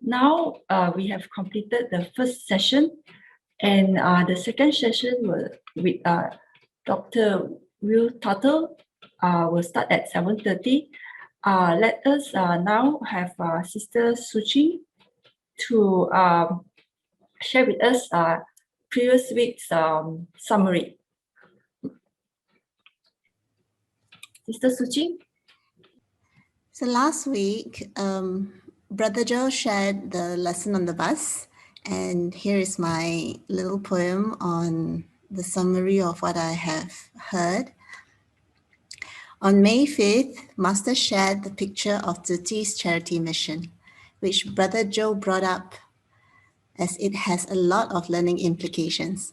now we have completed the first session, and the second session with DrWillTuttle will start at 7:30. Let us now have Sister Suchi to share with us previous week's summary. Sister Suchi? So last week, Brother Joe shared the lesson on the bus, and here is my little poem on the summary of what I have heard. On May 5th, Master shared the picture of Tuttle's charity mission, which Brother Joe brought up as it has a lot of learning implications.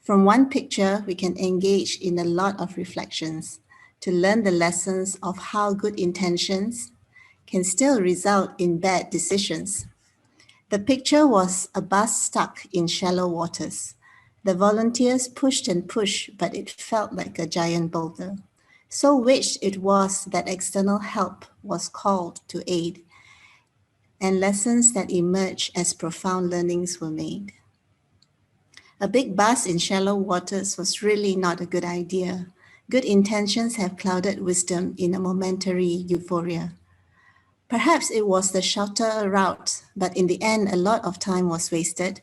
From one picture, we can engage in a lot of reflections to learn the lessons of how good intentions can still result in bad decisions. The picture was a bus stuck in shallow waters. The volunteers pushed and pushed, but it felt like a giant boulder. So wished it was that external help was called to aid, and lessons that emerged as profound learnings were made. A big bus in shallow waters was really not a good idea. Good intentions have clouded wisdom in a momentary euphoria. Perhaps it was the shorter route, but in the end, a lot of time was wasted.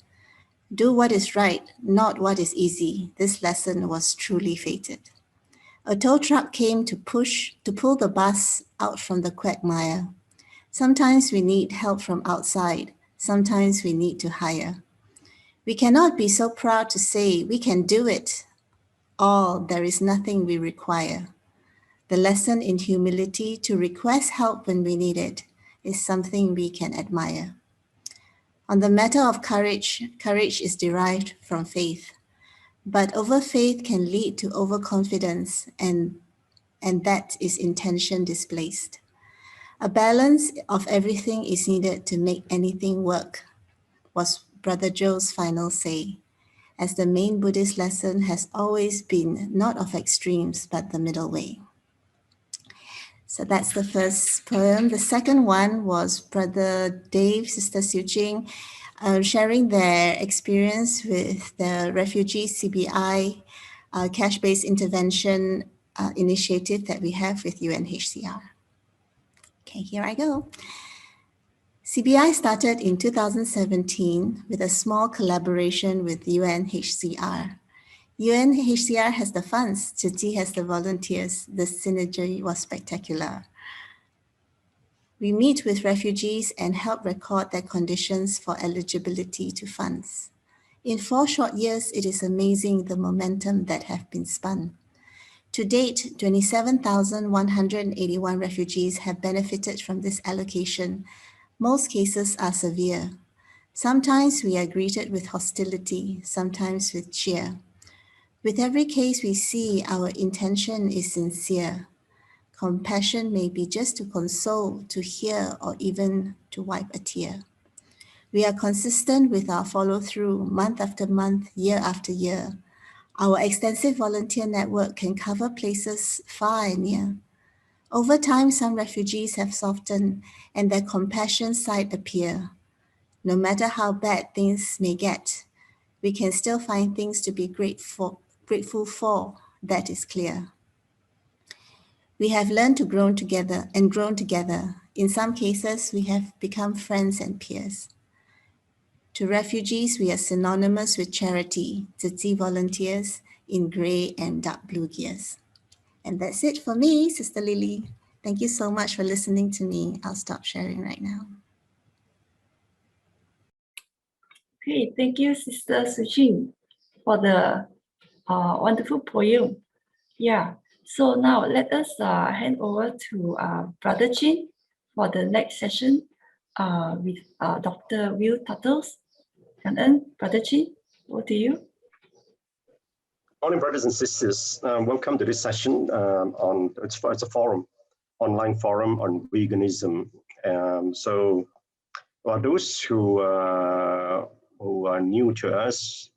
Do what is right, not what is easy. This lesson was truly fated. A tow truck came to pull the bus out from the quagmire. Sometimes we need help from outside. Sometimes we need to hire. We cannot be so proud to say we can do it all. There is nothing we require. The lesson in humility to request help when we need it is something we can admire. On the matter of courage, courage is derived from faith. But overfaith can lead to overconfidence, and that is intention displaced. A balance of everything is needed to make anything work, was Brother Joe's final say, as the main Buddhist lesson has always been not of extremes, but the middle way. So that's the first poem. The second one was Brother Dave, Sister Jing, sharing their experience with the refugee CBI cash-based intervention initiative that we have with UNHCR. Okay, here I go. CBI started in 2017 with a small collaboration with UNHCR. UNHCR has the funds, Tuttle has the volunteers. The synergy was spectacular. We meet with refugees and help record their conditions for eligibility to funds. In 4 short years, it is amazing the momentum that have been spun. To date, 27,181 refugees have benefited from this allocation. Most cases are severe. Sometimes we are greeted with hostility, sometimes with cheer. With every case we see, our intention is sincere. Compassion may be just to console, to hear, or even to wipe a tear. We are consistent with our follow-through month after month, year after year. Our extensive volunteer network can cover places far and near. Over time, some refugees have softened and their compassion side appear. No matter how bad things may get, we can still find things to be grateful for, that is clear. We have learned to grow together and grown together. In some cases, we have become friends and peers. To refugees, we are synonymous with charity, Tuttle volunteers in gray and dark blue gears. And that's it for me, Sister Lily. Thank you so much for listening to me. I'll stop sharing right now. Okay, thank you, Sister Suchi, for the wonderful poem. Yeah, so now let us hand over to Brother Chin for the next session with DrWillTuttle. And then, Brother Chin, over to you. Morning, brothers and sisters. Welcome to this session it's a forum, online forum on veganism. So those who are new to us,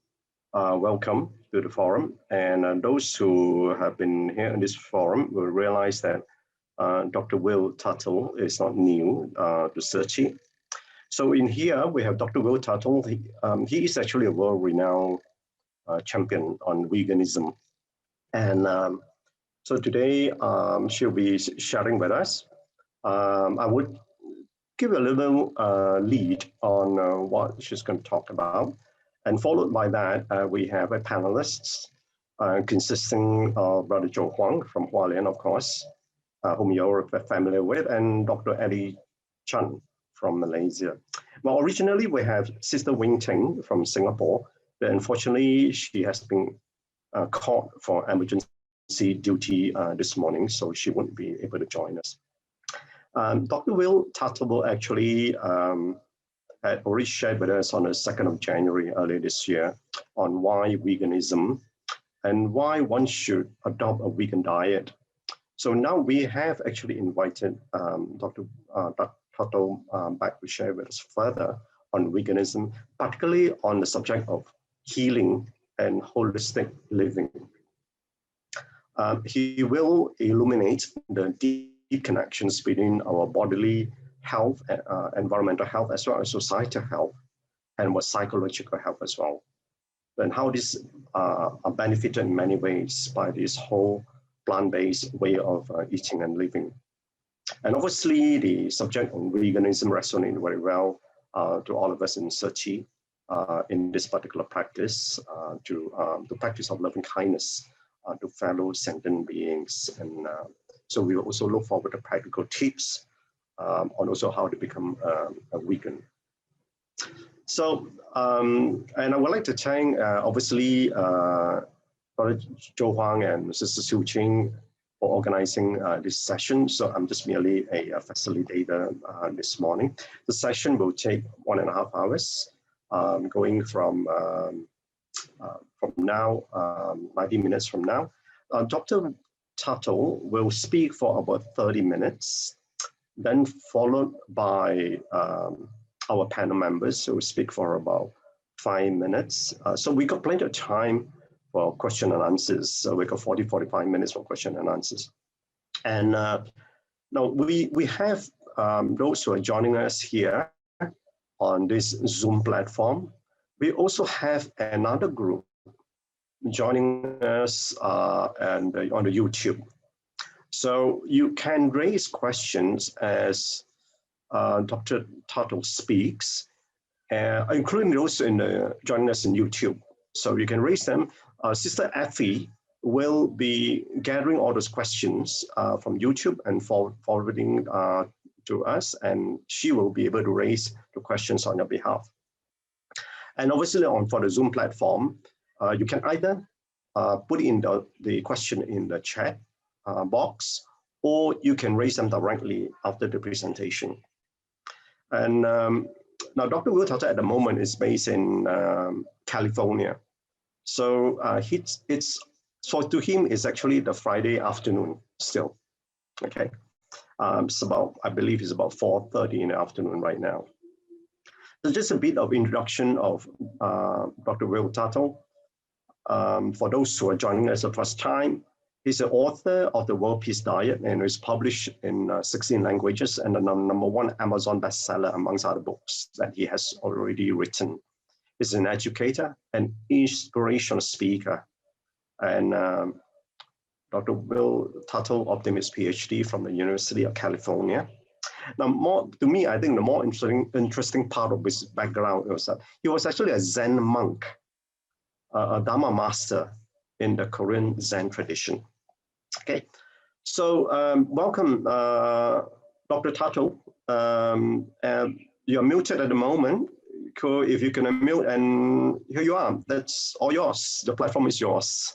welcome to the forum. And those who have been here in this forum will realize that DrWillTuttle is not new to Suchi. So in here, we have DrWillTuttle. He is actually a world-renowned champion on veganism. And so today, she'll be sharing with us. I would give a little lead on what she's going to talk about. And followed by that, we have a panelists consisting of Brother Joe Huang from Hualien, of course, whom you're familiar with, and Dr. Eddie Chan from Malaysia. Well, originally we have Sister Wing Ting from Singapore, but unfortunately she has been called for emergency duty this morning, so she won't be able to join us. DrWillTuttle actually had already shared with us on the 2nd of January earlier this year on why veganism and why one should adopt a vegan diet. So now we have actually invited Dr. Tuttle back to share with us further on veganism, particularly on the subject of healing and holistic living. He will illuminate the deep connections between our bodily health, environmental health, as well as societal health, and what psychological health as well. And how these are benefited in many ways by this whole plant-based way of eating and living. And obviously, the subject on veganism resonates very well to all of us in Searchy in this particular practice, to practice of loving kindness to fellow sentient beings. And so we also look forward to practical tips on also how to become a vegan. So, and I would like to thank, obviously, Brother Joe Huang and Sister Su Ching for organizing this session. So I'm just merely a facilitator this morning. The session will take 1.5 hours, going from now, 90 minutes from now. Dr. Tuttle will speak for about 30 minutes, then followed by our panel members who will speak for about 5 minutes. So we got plenty of time for question and answers. So we got 45 minutes for question and answers. And now we have those who are joining us here on this Zoom platform. We also have another group joining us on the YouTube. So you can raise questions as Dr. Tuttle speaks, including those joining us in YouTube. So you can raise them. Sister Effie will be gathering all those questions from YouTube and forwarding to us, and she will be able to raise the questions on your behalf. And obviously for the Zoom platform, you can either put in the question in the chat box, or you can raise them directly after the presentation. And now DrWillTuttle at the moment is based in California. So so to him, it's actually the Friday afternoon still, okay? It's about, I believe it's about 4:30 in the afternoon right now. So just a bit of introduction of DrWillTuttle. For those who are joining us the first time, he's an author of the World Peace Diet and is published in 16 languages and the #1 Amazon bestseller amongst other books that he has already written. He's an educator, an inspirational speaker, and DrWillTuttle obtained his PhD from the University of California. Now, to me, I think the more interesting part of his background was that he was actually a Zen monk, a Dharma master in the Korean Zen tradition. Okay, so welcome, Dr. Tuttle. You're muted at the moment. Cool. If you can unmute, and here you are. That's all yours. The platform is yours.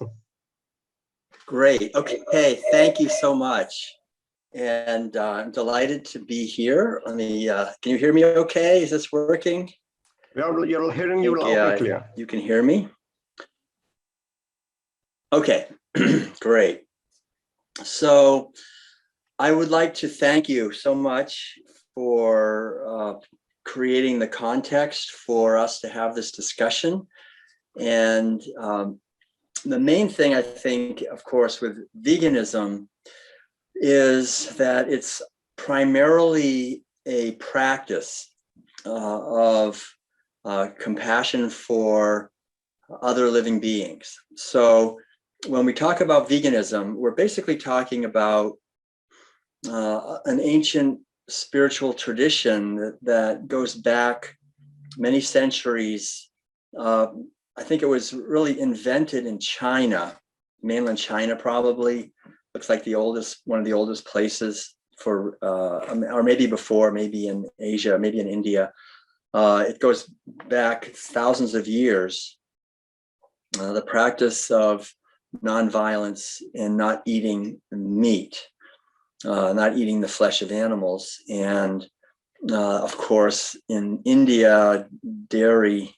Great. Okay. Hey, thank you so much. And I'm delighted to be here. Let me, can you hear me okay? Is this working? You're hearing you loud and clear. You can hear me? Okay, great. So I would like to thank you so much for creating the context for us to have this discussion. And the main thing I think, of course, with veganism is that it's primarily a practice of compassion for other living beings. So when we talk about veganism, we're basically talking about an ancient spiritual tradition that goes back many centuries. I think it was really invented in China, mainland China probably. Looks like one of the oldest places for, or maybe before, maybe in Asia, maybe in India. It goes back thousands of years. The practice of nonviolence and not eating meat, not eating the flesh of animals. And of course, in India, dairy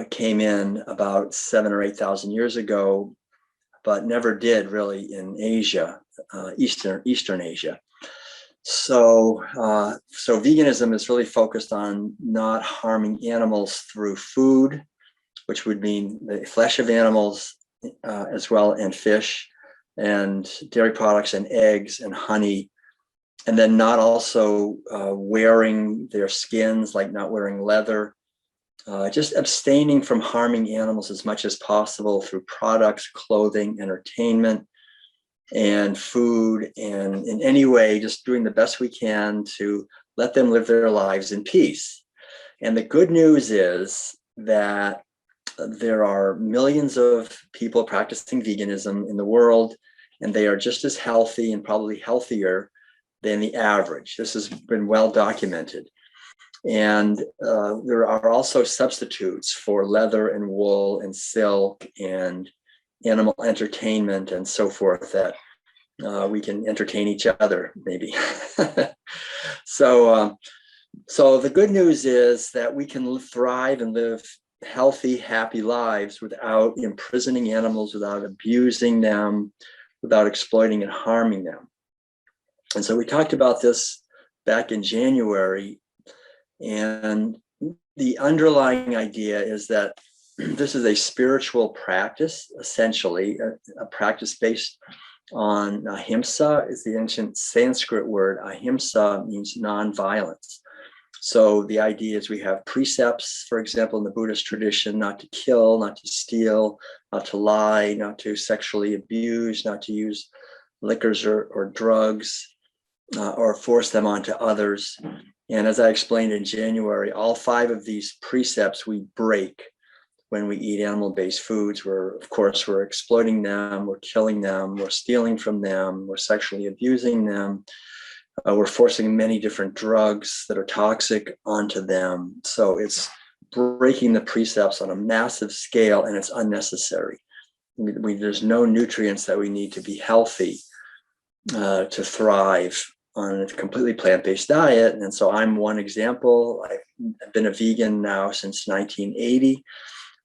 came in about 7,000 or 8,000 years ago, but never did really in Asia, Eastern Asia. So veganism is really focused on not harming animals through food, which would mean the flesh of animals as well, and fish and dairy products and eggs and honey, and then not also wearing their skins, like not wearing leather, just abstaining from harming animals as much as possible through products, clothing, entertainment, and food, and in any way, just doing the best we can to let them live their lives in peace. And the good news is that there are millions of people practicing veganism in the world, and they are just as healthy and probably healthier than the average. This has been well documented. And there are also substitutes for leather and wool and silk and animal entertainment and so forth that we can entertain each other, maybe. So the good news is that we can thrive and live healthy, happy lives without imprisoning animals, without abusing them, without exploiting and harming them. And so we talked about this back in January, and the underlying idea is that this is a spiritual practice, essentially, a practice based on ahimsa. Is the ancient Sanskrit word. Ahimsa means non-violence. So the idea is we have precepts, for example, in the Buddhist tradition, not to kill, not to steal, not to lie, not to sexually abuse, not to use liquors or drugs, or force them onto others. And as I explained in January, all 5 of these precepts we break when we eat animal-based foods. Of course, we're exploiting them, we're killing them, we're stealing from them, we're sexually abusing them. We're forcing many different drugs that are toxic onto them. So it's breaking the precepts on a massive scale, and it's unnecessary. There's no nutrients that we need to be healthy, to thrive on a completely plant-based diet. And so I'm one example. I've been a vegan now since 1980,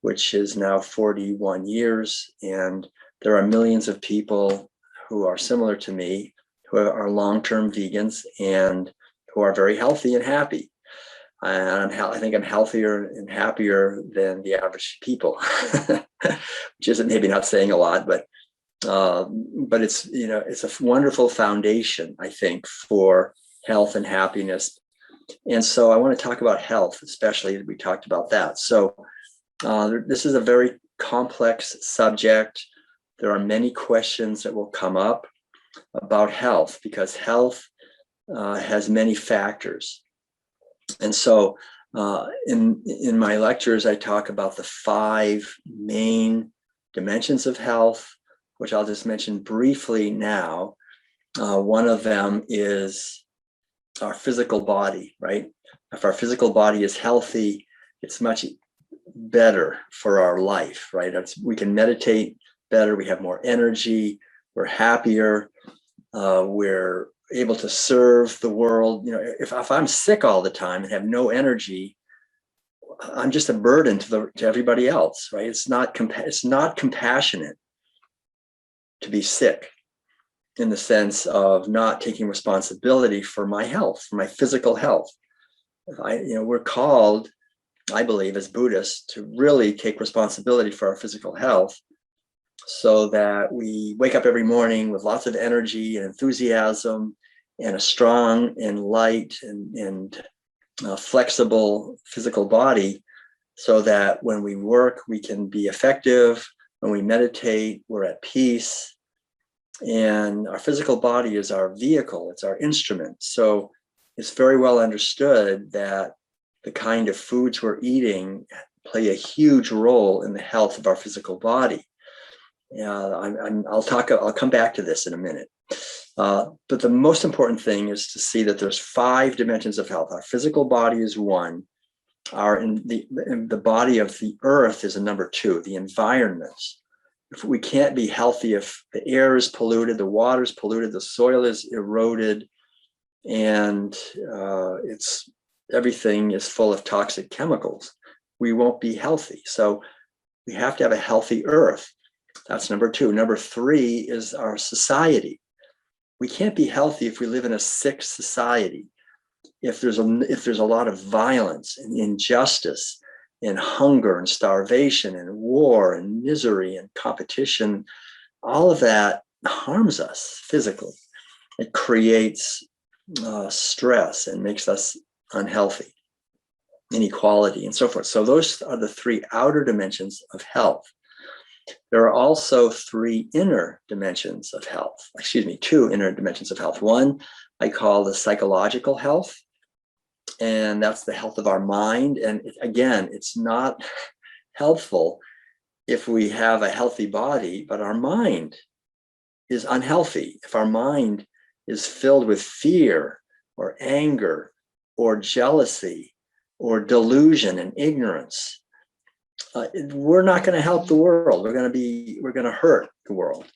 which is now 41 years. And there are millions of people who are similar to me, who are long-term vegans and who are very healthy and happy. And I think I'm healthier and happier than the average people, which isn't maybe not saying a lot, but it's, it's a wonderful foundation, I think, for health and happiness. And so I want to talk about health, especially. We talked about that. So this is a very complex subject. There are many questions that will come up about health, because health has many factors. And so in my lectures, I talk about the 5 main dimensions of health, which I'll just mention briefly now. One of them is our physical body, right? If our physical body is healthy, it's much better for our life, right? We can meditate better, we have more energy, we're happier, we're able to serve the world. If I'm sick all the time and have no energy, I'm just a burden to everybody else, right? It's not compassionate to be sick, in the sense of not taking responsibility for my health, for my physical health. We're called, I believe, as Buddhists, to really take responsibility for our physical health, so that we wake up every morning with lots of energy and enthusiasm and a strong and light and flexible physical body so that when we work, we can be effective. When we meditate, we're at peace. And our physical body is our vehicle, it's our instrument. So it's very well understood that the kind of foods we're eating play a huge role in the health of our physical body. I'll come back to this in a minute. But the most important thing is to see that there's 5 dimensions of health. Our physical body is one. The body of the earth is a number 2, the environment. If we can't be healthy, if the air is polluted, the water is polluted, the soil is eroded, and everything is full of toxic chemicals, we won't be healthy. So we have to have a healthy earth. That's number 2. Number 3 is our society. We can't be healthy if we live in a sick society. If there's a lot of violence and injustice and hunger and starvation and war and misery and competition, all of that harms us physically. It creates stress and makes us unhealthy, inequality and so forth. So those are the 3 outer dimensions of health. There are also 3 inner dimensions of health. 2 inner dimensions of health. One I call the psychological health, and that's the health of our mind. And again, it's not helpful if we have a healthy body, but our mind is unhealthy. If our mind is filled with fear or anger or jealousy or delusion and ignorance, we're not going to help the world. We're going to hurt the world.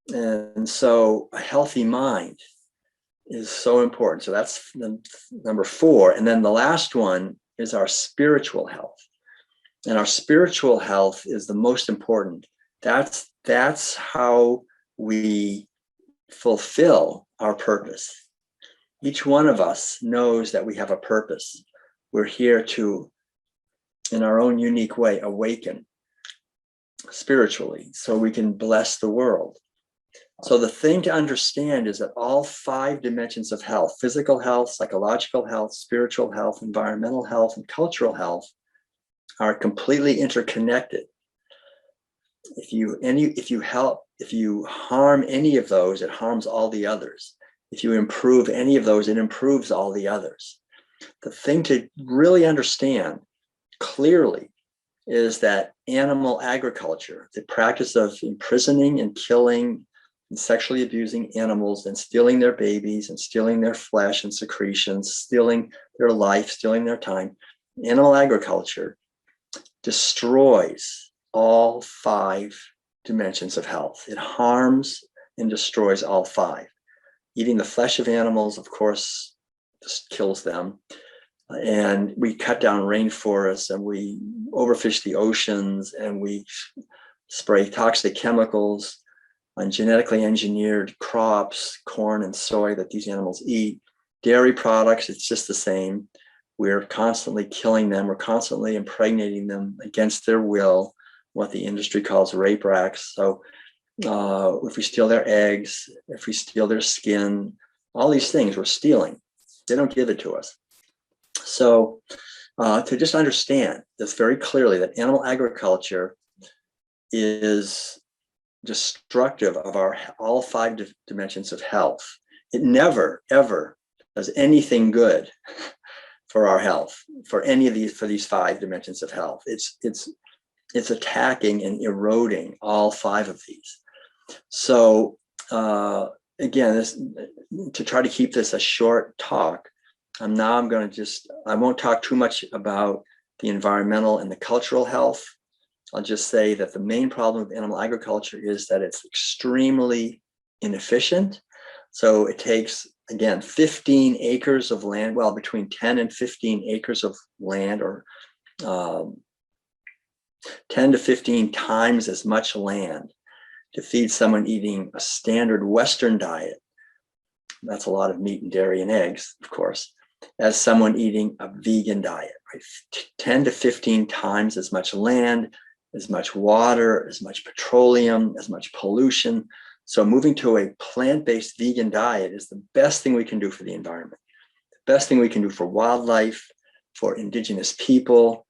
And so a healthy mind is so important. So that's number 4. And then the last one is our spiritual health. And our spiritual health is the most important. That's how we fulfill our purpose. Each one of us knows that we have a purpose. We're here to, in our own unique way, awaken spiritually so we can bless the world. So the thing to understand is that all 5 dimensions of health, physical health, psychological health, spiritual health, environmental health, and cultural health, are completely interconnected. If you harm any of those, it harms all the others. If you improve any of those, it improves all the others. The thing to really understand clearly is that animal agriculture, the practice of imprisoning and killing and sexually abusing animals and stealing their babies and stealing their flesh and secretions, stealing their life, stealing their time, animal agriculture destroys all 5 dimensions of health. It harms and destroys all 5. Eating the flesh of animals, of course, just kills them. And we cut down rainforests and we overfish the oceans and we spray toxic chemicals on genetically engineered crops, corn and soy that these animals eat. Dairy products, it's just the same. We're constantly killing them. We're constantly impregnating them against their will, what the industry calls rape racks. So if we steal their eggs, if we steal their skin, all these things we're stealing. They don't give it to us. So to just understand this very clearly, that animal agriculture is destructive of all 5 dimensions of health. It never, ever does anything good for our health, for these 5 dimensions of health. It's attacking and eroding all 5 of these. So again, to try to keep this a short talk, I won't talk too much about the environmental and the cultural health. I'll just say that the main problem with animal agriculture is that it's extremely inefficient. So it takes, again, 15 acres of land, well, between 10 and 15 acres of land, or 10 to 15 times as much land to feed someone eating a standard Western diet. That's a lot of meat and dairy and eggs, of course, as someone eating a vegan diet, right? 10 to 15 times as much land, as much water, as much petroleum, as much pollution. So moving to a plant-based vegan diet is the best thing we can do for the environment, the best thing we can do for wildlife, for indigenous people,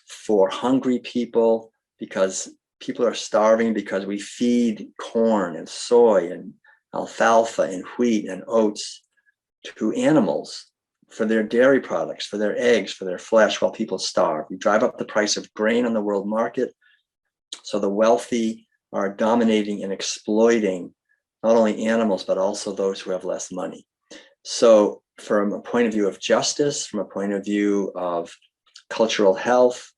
for hungry people, because people are starving because we feed corn and soy and alfalfa and wheat and oats to animals for their dairy products, for their eggs, for their flesh, while people starve. We drive up the price of grain on the world market, so the wealthy are dominating and exploiting not only animals, but also those who have less money. So from a point of view of justice, from a point of view of cultural health,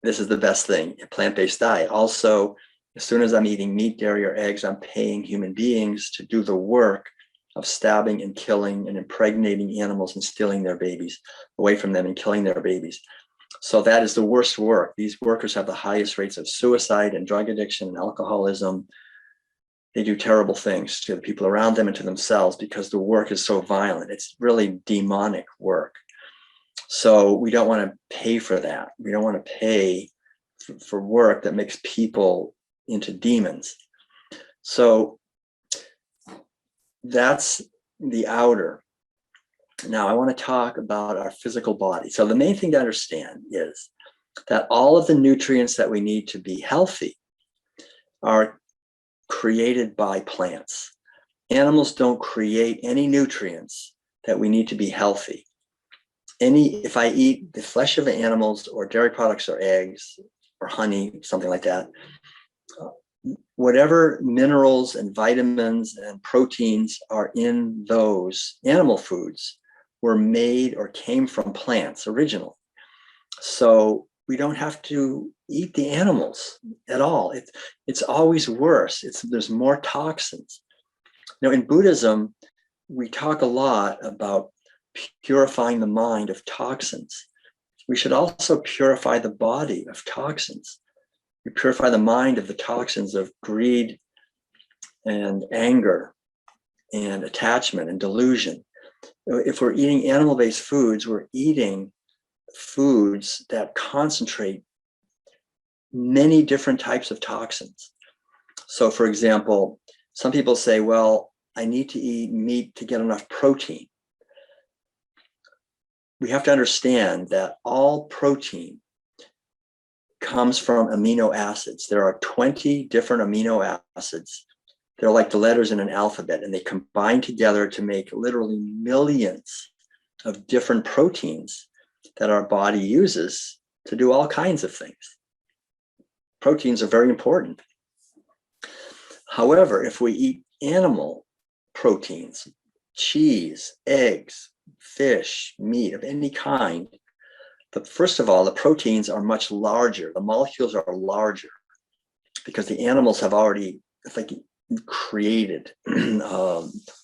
this is the best thing, a plant-based diet. Also, as soon as I'm eating meat, dairy, or eggs, I'm paying human beings to do the work of stabbing and killing and impregnating animals and stealing their babies away from them and killing their babies. So that is the worst work. These workers have the highest rates of suicide and drug addiction and alcoholism. They do terrible things to the people around them and to themselves because the work is so violent. It's really demonic work. So we don't want to pay for that. We don't want to pay for work that makes people into demons. So that's the outer. Now I want to talk about our physical body. So the main thing to understand is that all of the nutrients that we need to be healthy are created by plants. Animals don't create any nutrients that we need to be healthy. If I eat the flesh of animals or dairy products or eggs or honey, something like that, whatever minerals and vitamins and proteins are in those animal foods were made or came from plants originally. So we don't have to eat the animals at all. It's always worse. There's more toxins. Now in Buddhism, we talk a lot about purifying the mind of toxins. We should also purify the body of toxins. We purify the mind of the toxins of greed and anger and attachment and delusion. If we're eating animal-based foods, we're eating foods that concentrate many different types of toxins. So for example, some people say, well, I need to eat meat to get enough protein. We have to understand that all protein comes from amino acids. There are 20 different amino acids. They're like the letters in an alphabet, and they combine together to make literally millions of different proteins that our body uses to do all kinds of things. Proteins are very important. However, if we eat animal proteins, cheese, eggs, fish, meat of any kind, but first of all, the proteins are much larger. The molecules are larger because the animals have already created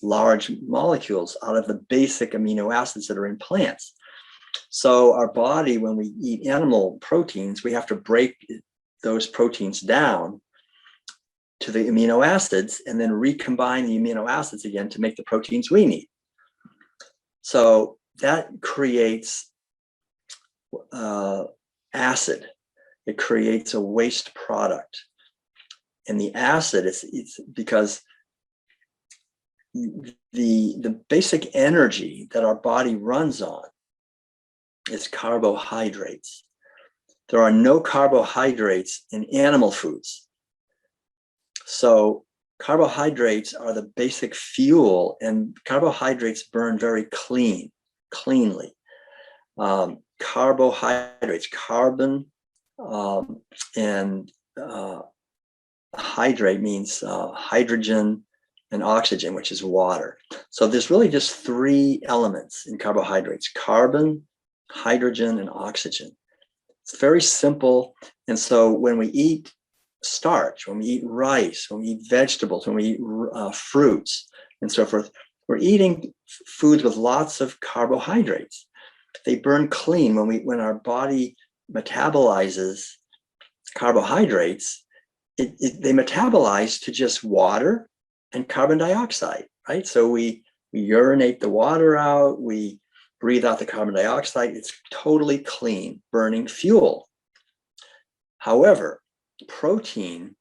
large molecules out of the basic amino acids that are in plants. So our body, when we eat animal proteins, we have to break those proteins down to the amino acids and then recombine the amino acids again to make the proteins we need. So that creates acid. It creates a waste product. And the acid, it's because the basic energy that our body runs on is carbohydrates. There are no carbohydrates in animal foods. So carbohydrates are the basic fuel, and carbohydrates burn very cleanly. Carbohydrates, carbon, and hydrate means hydrogen and oxygen, which is water. So there's really just three elements in carbohydrates: carbon, hydrogen, and oxygen. It's very simple. And so when we eat starch, when we eat rice, when we eat vegetables, when we eat fruits and so forth, we're eating foods with lots of carbohydrates. They burn clean. When our body metabolizes carbohydrates, they metabolize to just water and carbon dioxide, right? So we urinate the water out, we breathe out the carbon dioxide. It's totally clean, burning fuel. However, protein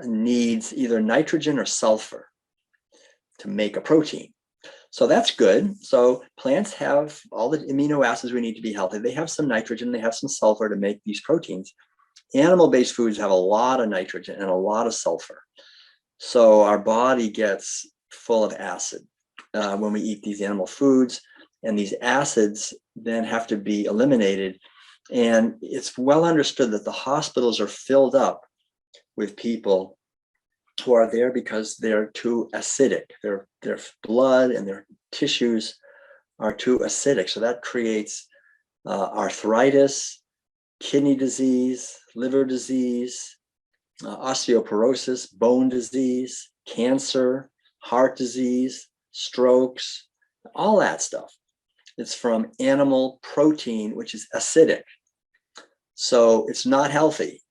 needs either nitrogen or sulfur to make a protein. So that's good. So plants have all the amino acids we need to be healthy. They have some nitrogen, they have some sulfur to make these proteins. Animal-based foods have a lot of nitrogen and a lot of sulfur. So our body gets full of acid when we eat these animal foods, and these acids then have to be eliminated. And it's well understood that the hospitals are filled up with people who are there because they're too acidic. Their blood and their tissues are too acidic. So that creates arthritis, kidney disease, liver disease, osteoporosis, bone disease, cancer, heart disease, strokes, all that stuff. It's from animal protein, which is acidic. So it's not healthy.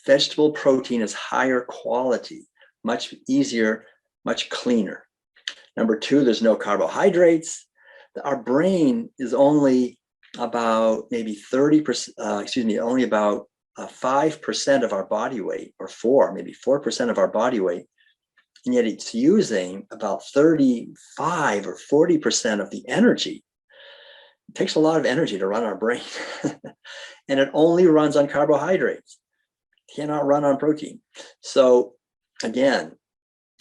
Vegetable protein is higher quality, much easier, much cleaner. Number two, there's no carbohydrates. Our brain is only about maybe 30%, only about 5% of our body weight, or maybe 4% of our body weight. And yet it's using about 35 or 40% of the energy. It takes a lot of energy to run our brain. And it only runs on carbohydrates. It cannot run on protein. So again,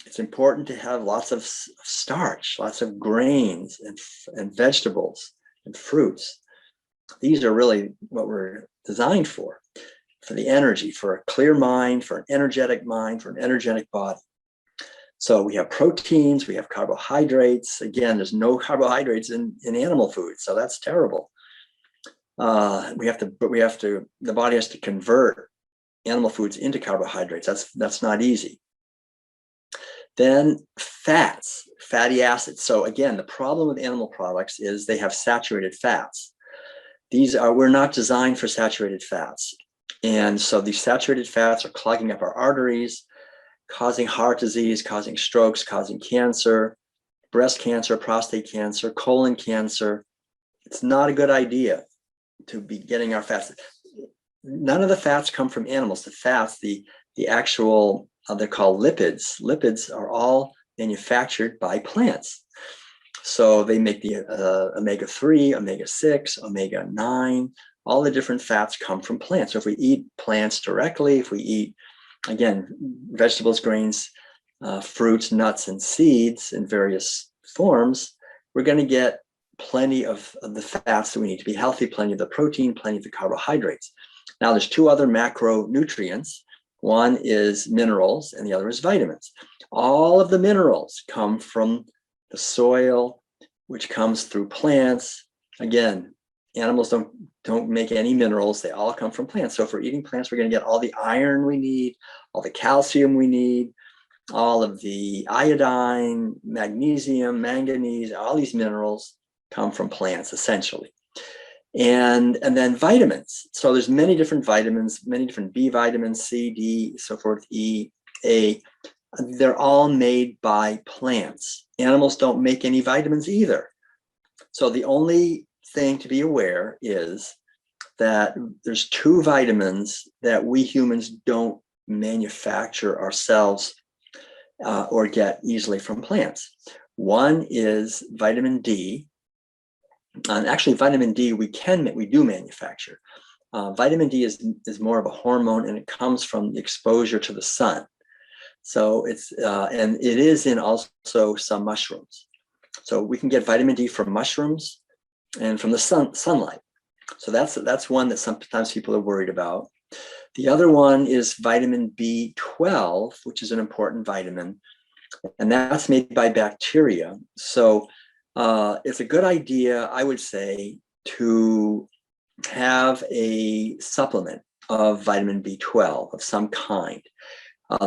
it's important to have lots of starch, lots of grains and vegetables and fruits. These are really what we're designed for the energy, for a clear mind, for an energetic body. So we have proteins, we have carbohydrates. Again, there's no carbohydrates in animal food, so that's terrible. The body has to convert animal foods into carbohydrates. That's not easy. Then fats, fatty acids. So again, the problem with animal products is they have saturated fats. We're not designed for saturated fats. And so these saturated fats are clogging up our arteries, causing heart disease, causing strokes, causing cancer, breast cancer, prostate cancer, colon cancer. It's not a good idea to be getting our fats. None of the fats come from animals. The fats, the actual, they're called lipids. Lipids are all manufactured by plants. So they make the omega-3, omega-6, omega-9, all the different fats come from plants. So if we eat plants directly, if we eat, again, vegetables, grains, fruits, nuts, and seeds in various forms, we're going to get plenty of the fats that we need to be healthy, plenty of the protein, plenty of the carbohydrates. Now, there's two other macronutrients. One is minerals and the other is vitamins. All of the minerals come from the soil, which comes through plants. Again, animals don't make any minerals. They all come from plants. So if we're eating plants, we're going to get all the iron we need, all the calcium we need, all of the iodine, magnesium, manganese, all these minerals come from plants, essentially. And then vitamins. So there's many different vitamins, many different B vitamins, C, D, so forth, E, A. They're all made by plants. Animals don't make any vitamins either. So the only thing to be aware is that there's two vitamins that we humans don't manufacture ourselves or get easily from plants. One is vitamin D. And actually, vitamin D we do manufacture. Vitamin D is more of a hormone, and it comes from the exposure to the sun. So it's and it is in also some mushrooms. So we can get vitamin D from mushrooms and from the sunlight. So that's one that sometimes people are worried about. The other one is vitamin B12, which is an important vitamin, and that's made by bacteria. So it's a good idea, I would say, to have a supplement of vitamin B12 of some kind.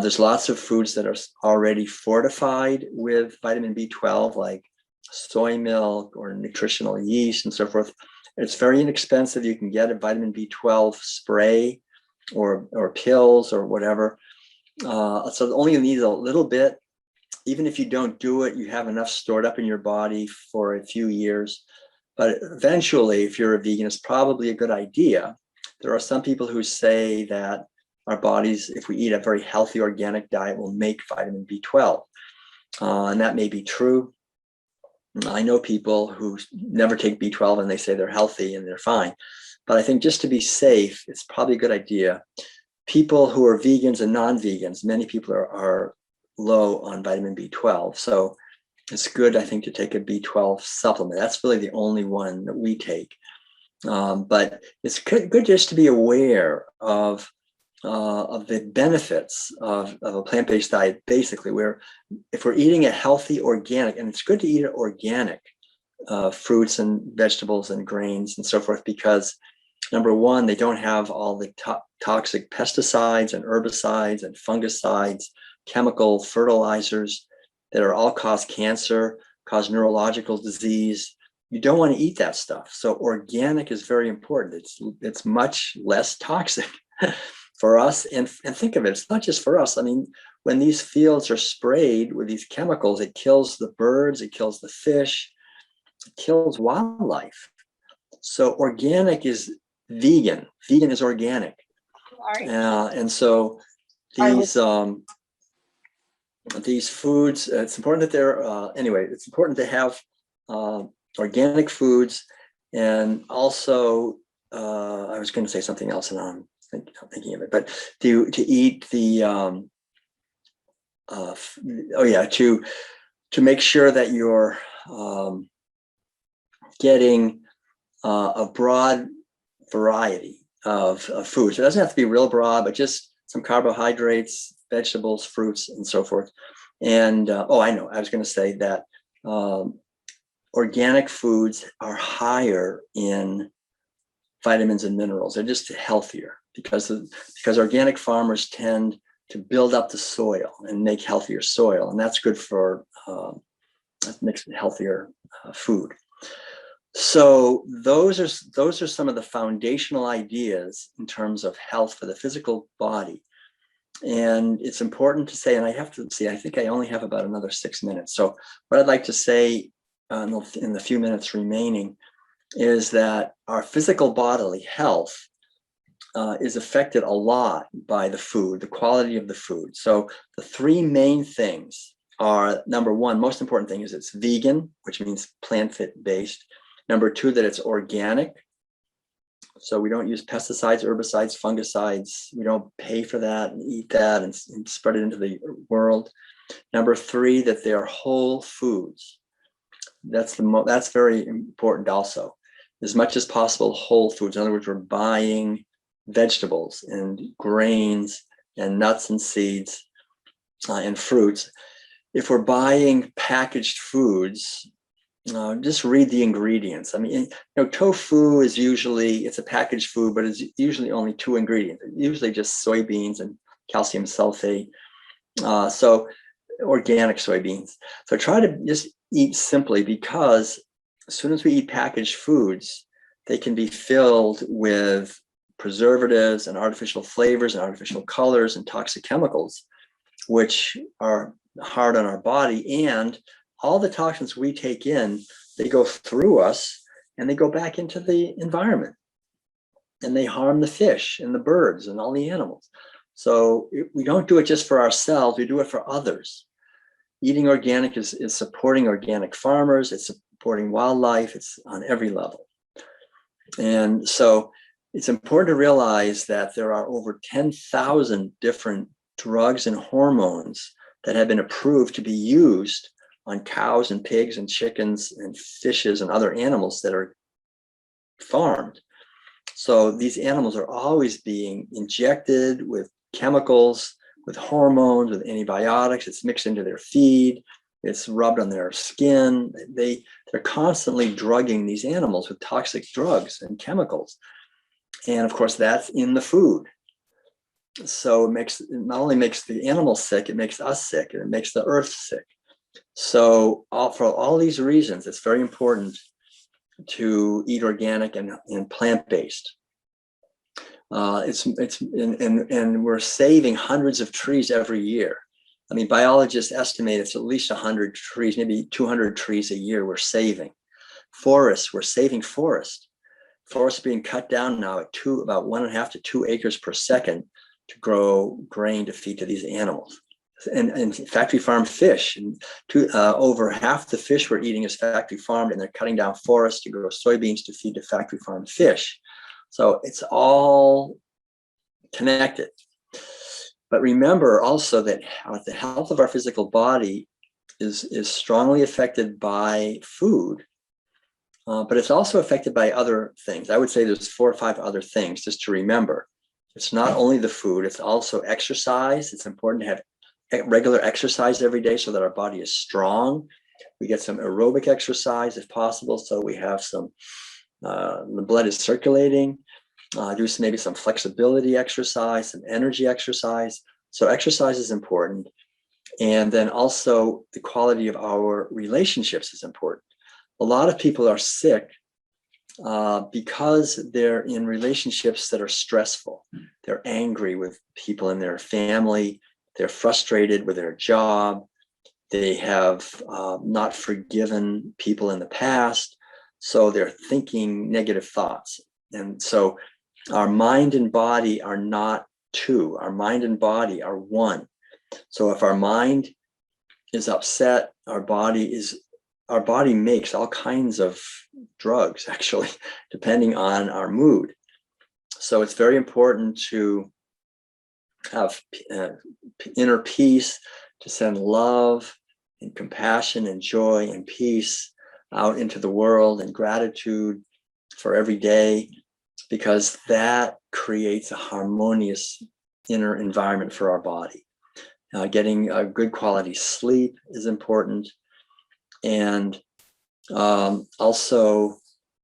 There's lots of foods that are already fortified with vitamin B12, like soy milk or nutritional yeast and so forth. It's very inexpensive. You can get a vitamin B12 spray or pills or whatever. So it only needs a little bit. Even if you don't do it, you have enough stored up in your body for a few years. But eventually, if you're a vegan, it's probably a good idea. There are some people who say that our bodies, if we eat a very healthy organic diet, will make vitamin B12. And that may be true. I know people who never take B12 and they say they're healthy and they're fine. But I think just to be safe, it's probably a good idea. People who are vegans and non-vegans, many people are low on vitamin B12. So it's good, I think, to take a B12 supplement. That's really the only one that we take. But it's good just to be aware of the benefits of a plant-based diet, basically, where if we're eating a healthy organic, and it's good to eat organic fruits and vegetables and grains and so forth, because number one, they don't have all the toxic pesticides and herbicides and fungicides, chemical fertilizers that are all cause cancer, cause neurological disease. You don't want to eat that stuff. So organic is very important. It's much less toxic for us. And think of it, it's not just for us. I mean, when these fields are sprayed with these chemicals, it kills the birds, it kills the fish, it kills wildlife. So organic is vegan. Vegan is organic. And so these foods, it's important that they're, anyway, it's important to have organic foods. And also, I was going to say something else and I'm thinking of it, but to eat the, to make sure that you're getting a broad variety of foods. It doesn't have to be real broad, but just some carbohydrates, vegetables, fruits, and so forth. And I know, I was going to say that organic foods are higher in vitamins and minerals. They're just healthier because organic farmers tend to build up the soil and make healthier soil, and that's good for that makes healthier food. So those are some of the foundational ideas in terms of health for the physical body. And it's important to say, and I have to see, I think I only have about another 6 minutes. So what I'd like to say in the few minutes remaining is that our physical bodily health is affected a lot by the food, the quality of the food. So the three main things are, number one, most important thing is it's vegan, which means plant-fit based. Number two, that it's organic. So we don't use pesticides, herbicides, fungicides. We don't pay for that and eat that and spread it into the world. Number three, that they are whole foods. That's very important also. As much as possible, whole foods. In other words, we're buying vegetables and grains and nuts and seeds and fruits. If we're buying packaged foods, just read the ingredients. I mean, tofu is usually, it's a packaged food, but it's usually only 2 ingredients, usually just soybeans and calcium sulfate. So organic soybeans. So try to just eat simply, because as soon as we eat packaged foods, they can be filled with preservatives and artificial flavors and artificial colors and toxic chemicals, which are hard on our body. And all the toxins we take in, they go through us and they go back into the environment and they harm the fish and the birds and all the animals. So we don't do it just for ourselves, we do it for others. Eating organic is supporting organic farmers, it's supporting wildlife, it's on every level. And so it's important to realize that there are over 10,000 different drugs and hormones that have been approved to be used on cows and pigs and chickens and fishes and other animals that are farmed. So these animals are always being injected with chemicals, with hormones, with antibiotics. It's mixed into their feed. It's rubbed on their skin. They're constantly drugging these animals with toxic drugs and chemicals. And of course, that's in the food. So it not only makes the animals sick, it makes us sick, and it makes the earth sick. So for all these reasons, it's very important to eat organic and plant-based. And we're saving hundreds of trees every year. I mean, biologists estimate it's at least 100 trees, maybe 200 trees a year we're saving. Forests, we're saving forests. Forests are being cut down now at about 1.5 to 2 acres per second to grow grain to feed to these animals. and factory farm fish. And over half the fish we're eating is factory farmed, and they're cutting down forests to grow soybeans to feed the factory farm fish. So it's all connected. But remember also that the health of our physical body is strongly affected by food, but it's also affected by other things. I would say there's 4 or 5 other things just to remember. It's not only the food, it's also exercise. It's important to have regular exercise every day so that our body is strong. We get some aerobic exercise if possible, so we have some, the blood is circulating. Do maybe some flexibility exercise, some energy exercise. So exercise is important. And then also the quality of our relationships is important. A lot of people are sick because they're in relationships that are stressful. They're angry with people in their family. They're frustrated with their job. They have not forgiven people in the past. So they're thinking negative thoughts. And so our mind and body are not two. Our mind and body are one. So if our mind is upset, our body makes all kinds of drugs, actually, depending on our mood. So it's very important to have inner peace, to send love and compassion and joy and peace out into the world, and gratitude for every day, because that creates a harmonious inner environment for our body. Getting a good quality sleep is important. And also,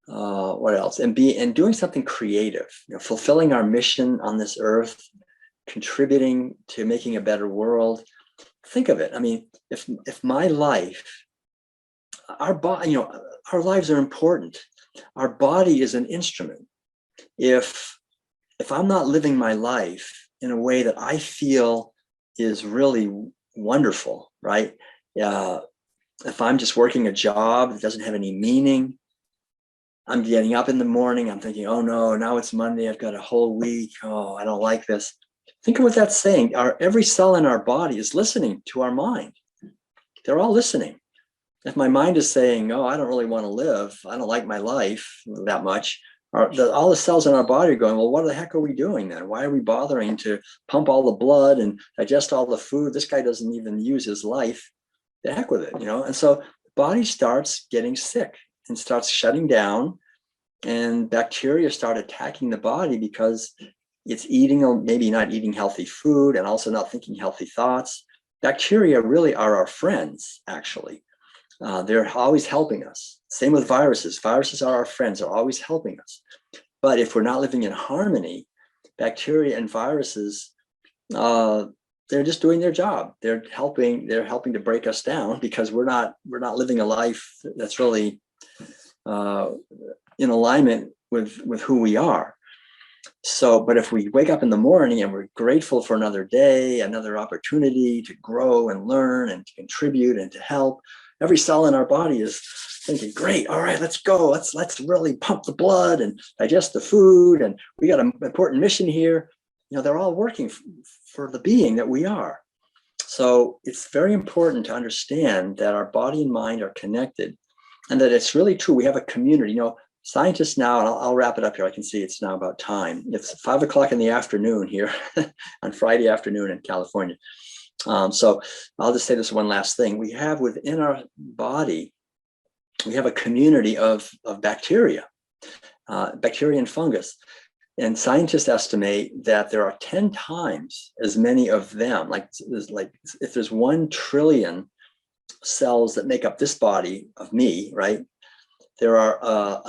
what else? And doing something creative, fulfilling our mission on this earth, contributing to making a better world. Think of it. I mean, if my life, our body, our lives are important. Our body is an instrument. If I'm not living my life in a way that I feel is really wonderful, right? If I'm just working a job that doesn't have any meaning, I'm getting up in the morning, I'm thinking, oh no, now it's Monday, I've got a whole week. Oh, I don't like this. Think of what that's saying. Every cell in our body is listening to our mind. They're all listening. If my mind is saying, oh, I don't really want to live, I don't like my life that much, all the cells in our body are going, well, what the heck are we doing then? Why are we bothering to pump all the blood and digest all the food? This guy doesn't even use his life. The heck with it, And so the body starts getting sick and starts shutting down, and bacteria start attacking the body because it's eating, maybe not eating healthy food, and also not thinking healthy thoughts. Bacteria really are our friends, actually. They're always helping us. Same with viruses. Viruses are our friends. They're always helping us. But if we're not living in harmony, bacteria and viruses, they're just doing their job. They're helping to break us down, because we're not living a life that's really in alignment with who we are. So, but if we wake up in the morning and we're grateful for another day, another opportunity to grow and learn and to contribute and to help, every cell in our body is thinking, great, all right, let's go. Let's really pump the blood and digest the food. And we got an important mission here. They're all working for the being that we are. So it's very important to understand that our body and mind are connected, and that it's really true. We have a community. Scientists now, and I'll wrap it up here. I can see it's now about time. It's 5 o'clock in the afternoon here on Friday afternoon in California. So I'll just say this one last thing. We have within our body, we have a community of bacteria, bacteria and fungus. And scientists estimate that there are 10 times as many of them. Like if there's 1 trillion cells that make up this body of me, right? There are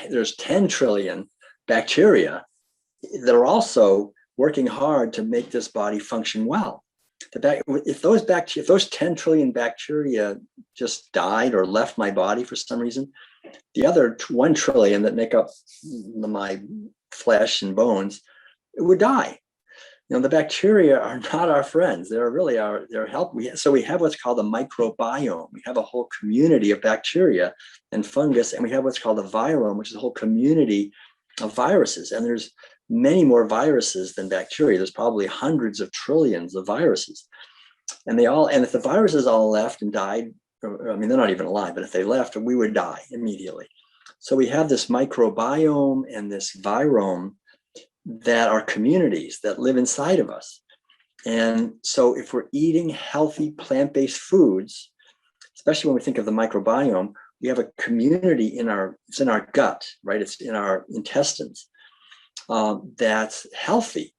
there's 10 trillion bacteria that are also working hard to make this body function well. If those 10 trillion bacteria just died or left my body for some reason, the other 1 trillion that make up my flesh and bones, it would die. The bacteria are not our friends. They're really they're help. So we have what's called a microbiome. We have a whole community of bacteria and fungus, and we have what's called a virome, which is a whole community of viruses. And there's many more viruses than bacteria. There's probably hundreds of trillions of viruses. And if the viruses all left and died, I mean, they're not even alive, but if they left, we would die immediately. So we have this microbiome and this virome that are communities that live inside of us. And so if we're eating healthy plant-based foods, especially when we think of the microbiome, we have a community it's in our gut, right? It's in our intestines that's healthy.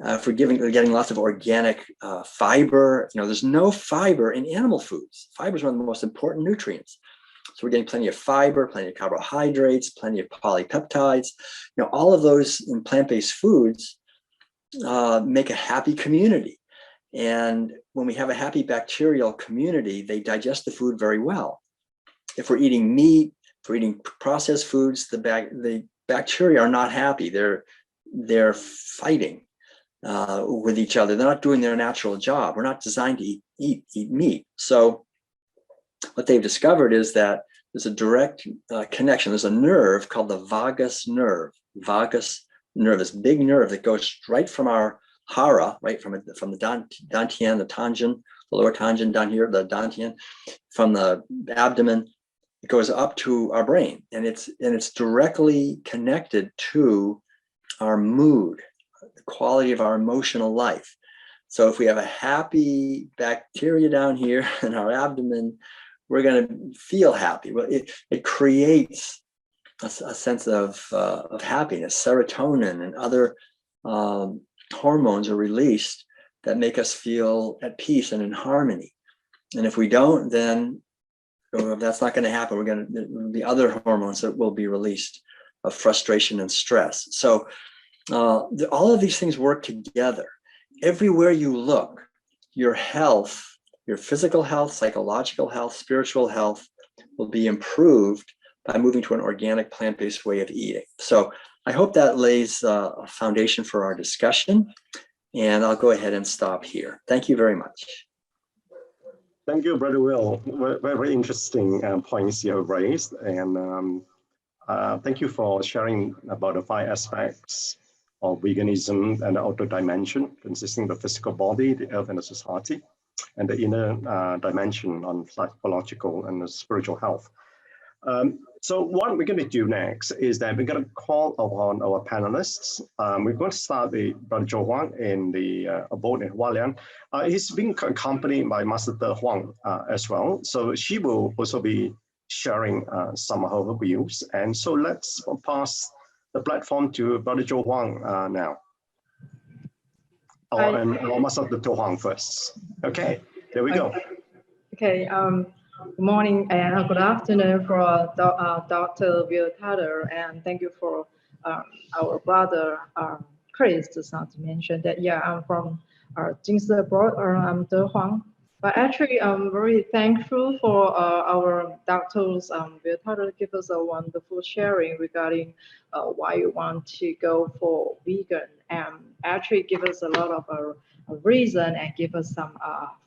If we're getting lots of organic fiber, there's no fiber in animal foods. Fiber is one of the most important nutrients. So we're getting plenty of fiber, plenty of carbohydrates, plenty of polypeptides. All of those in plant-based foods make a happy community. And when we have a happy bacterial community, they digest the food very well. If we're eating meat, if we're eating processed foods, the bacteria are not happy. They're fighting with each other. They're not doing their natural job. We're not designed to eat meat. So what they've discovered is that there's a direct connection. There's a nerve called the vagus nerve. Vagus nerve, this big nerve that goes right from our hara, right from the dantian, the tangent, the lower tangent down here, the dantian, from the abdomen. It goes up to our brain, and it's directly connected to our mood, the quality of our emotional life. So if we have a happy bacteria down here in our abdomen, we're going to feel happy. Well, it creates a sense of happiness. Serotonin and other hormones are released that make us feel at peace and in harmony. And if we don't, then that's not going to happen. There will be other hormones that will be released of frustration and stress. So all of these things work together. Everywhere you look, your health, your physical health, psychological health, spiritual health will be improved by moving to an organic plant-based way of eating. So I hope that lays a foundation for our discussion, and I'll go ahead and stop here. Thank you very much. Thank you, Brother Will. Very interesting points you have raised, and thank you for sharing about the 5 aspects of veganism and the outer dimension, consisting of the physical body, the earth, and the society, and the inner dimension on psychological and the spiritual health. So what we're going to do next is that we're going to call upon our panelists. We're going to start with Brother Huang in the abode in Hualian. He's being accompanied by Master Huang as well. So she will also be sharing some of her views. And so let's pass the platform to Brother Huang now. And Master Huang first. Okay, there we go. Okay. Good morning and good afternoon for DrWillTuttle, and thank you for our brother Chris just not to mention that. Yeah, I'm from Jing's abroad, or I'm Huang. But actually, I'm very thankful for our doctors DrWillTuttle give us a wonderful sharing regarding why you want to go for vegan, and actually give us a lot of a reason and give us some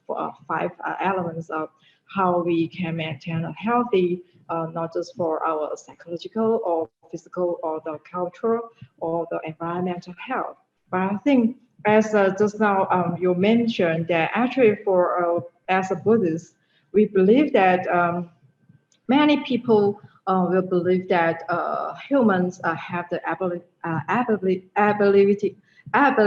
5 elements of how we can maintain a healthy, not just for our psychological or physical or the cultural or the environmental health. But I think as just now you mentioned that actually for as a Buddhist, we believe that many people will believe that humans have the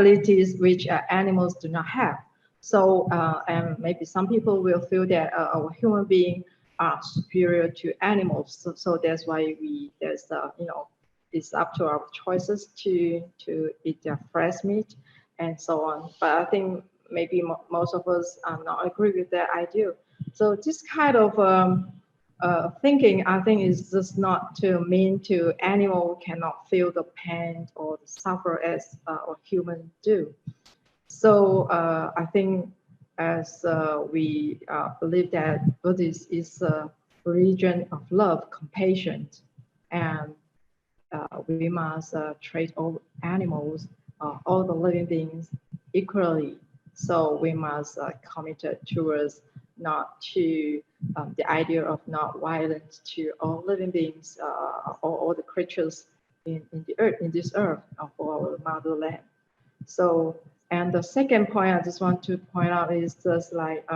abilities which animals do not have. So, and maybe some people will feel that our human beings are superior to animals. So that's why there's it's up to our choices to eat their fresh meat and so on. But I think maybe most of us not agree with that idea. So this kind of thinking, I think, is just not to mean to animal cannot feel the pain or suffer as a human do. So I think as we believe that Buddhism is a religion of love, compassion, and we must treat all animals, all the living beings equally. So we must commit towards not to the idea of not violence to all living beings, all the creatures in the earth, in this earth of our motherland. So, And the second point I just want to point out is just like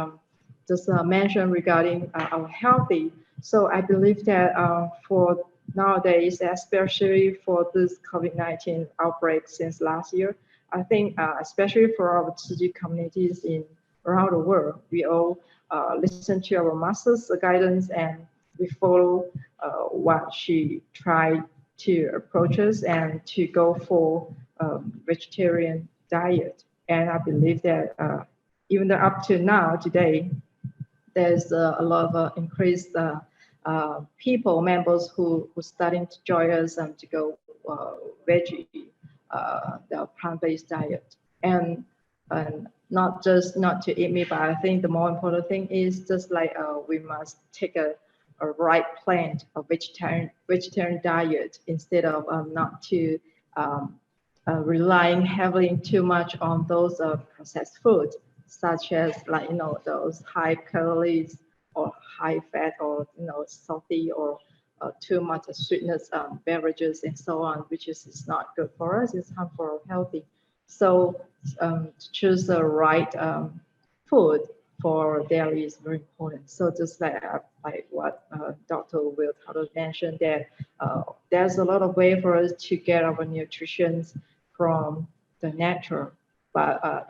mentioned regarding our healthy. So I believe that for nowadays, especially for this COVID-19 outbreak since last year, I think especially for our Tzu communities around the world, we all listen to our master's guidance and we follow what she tried to approach us and to go for vegetarian diet. And I believe that even though up to now, today, there's a lot of increased people, members who starting to join us and to go veggie, the plant-based diet. And not to eat meat, but I think the more important thing is just like we must take a right plan of vegetarian diet instead of not to relying heavily too much on those processed foods, such as like those high calories or high fat or salty or too much sweetness beverages and so on, which is not good for us. It's harmful for healthy. So to choose the right food for daily is very important. So just like what Dr. DrWillTuttle mentioned, that there's a lot of way for us to get our nutrition from the nature, but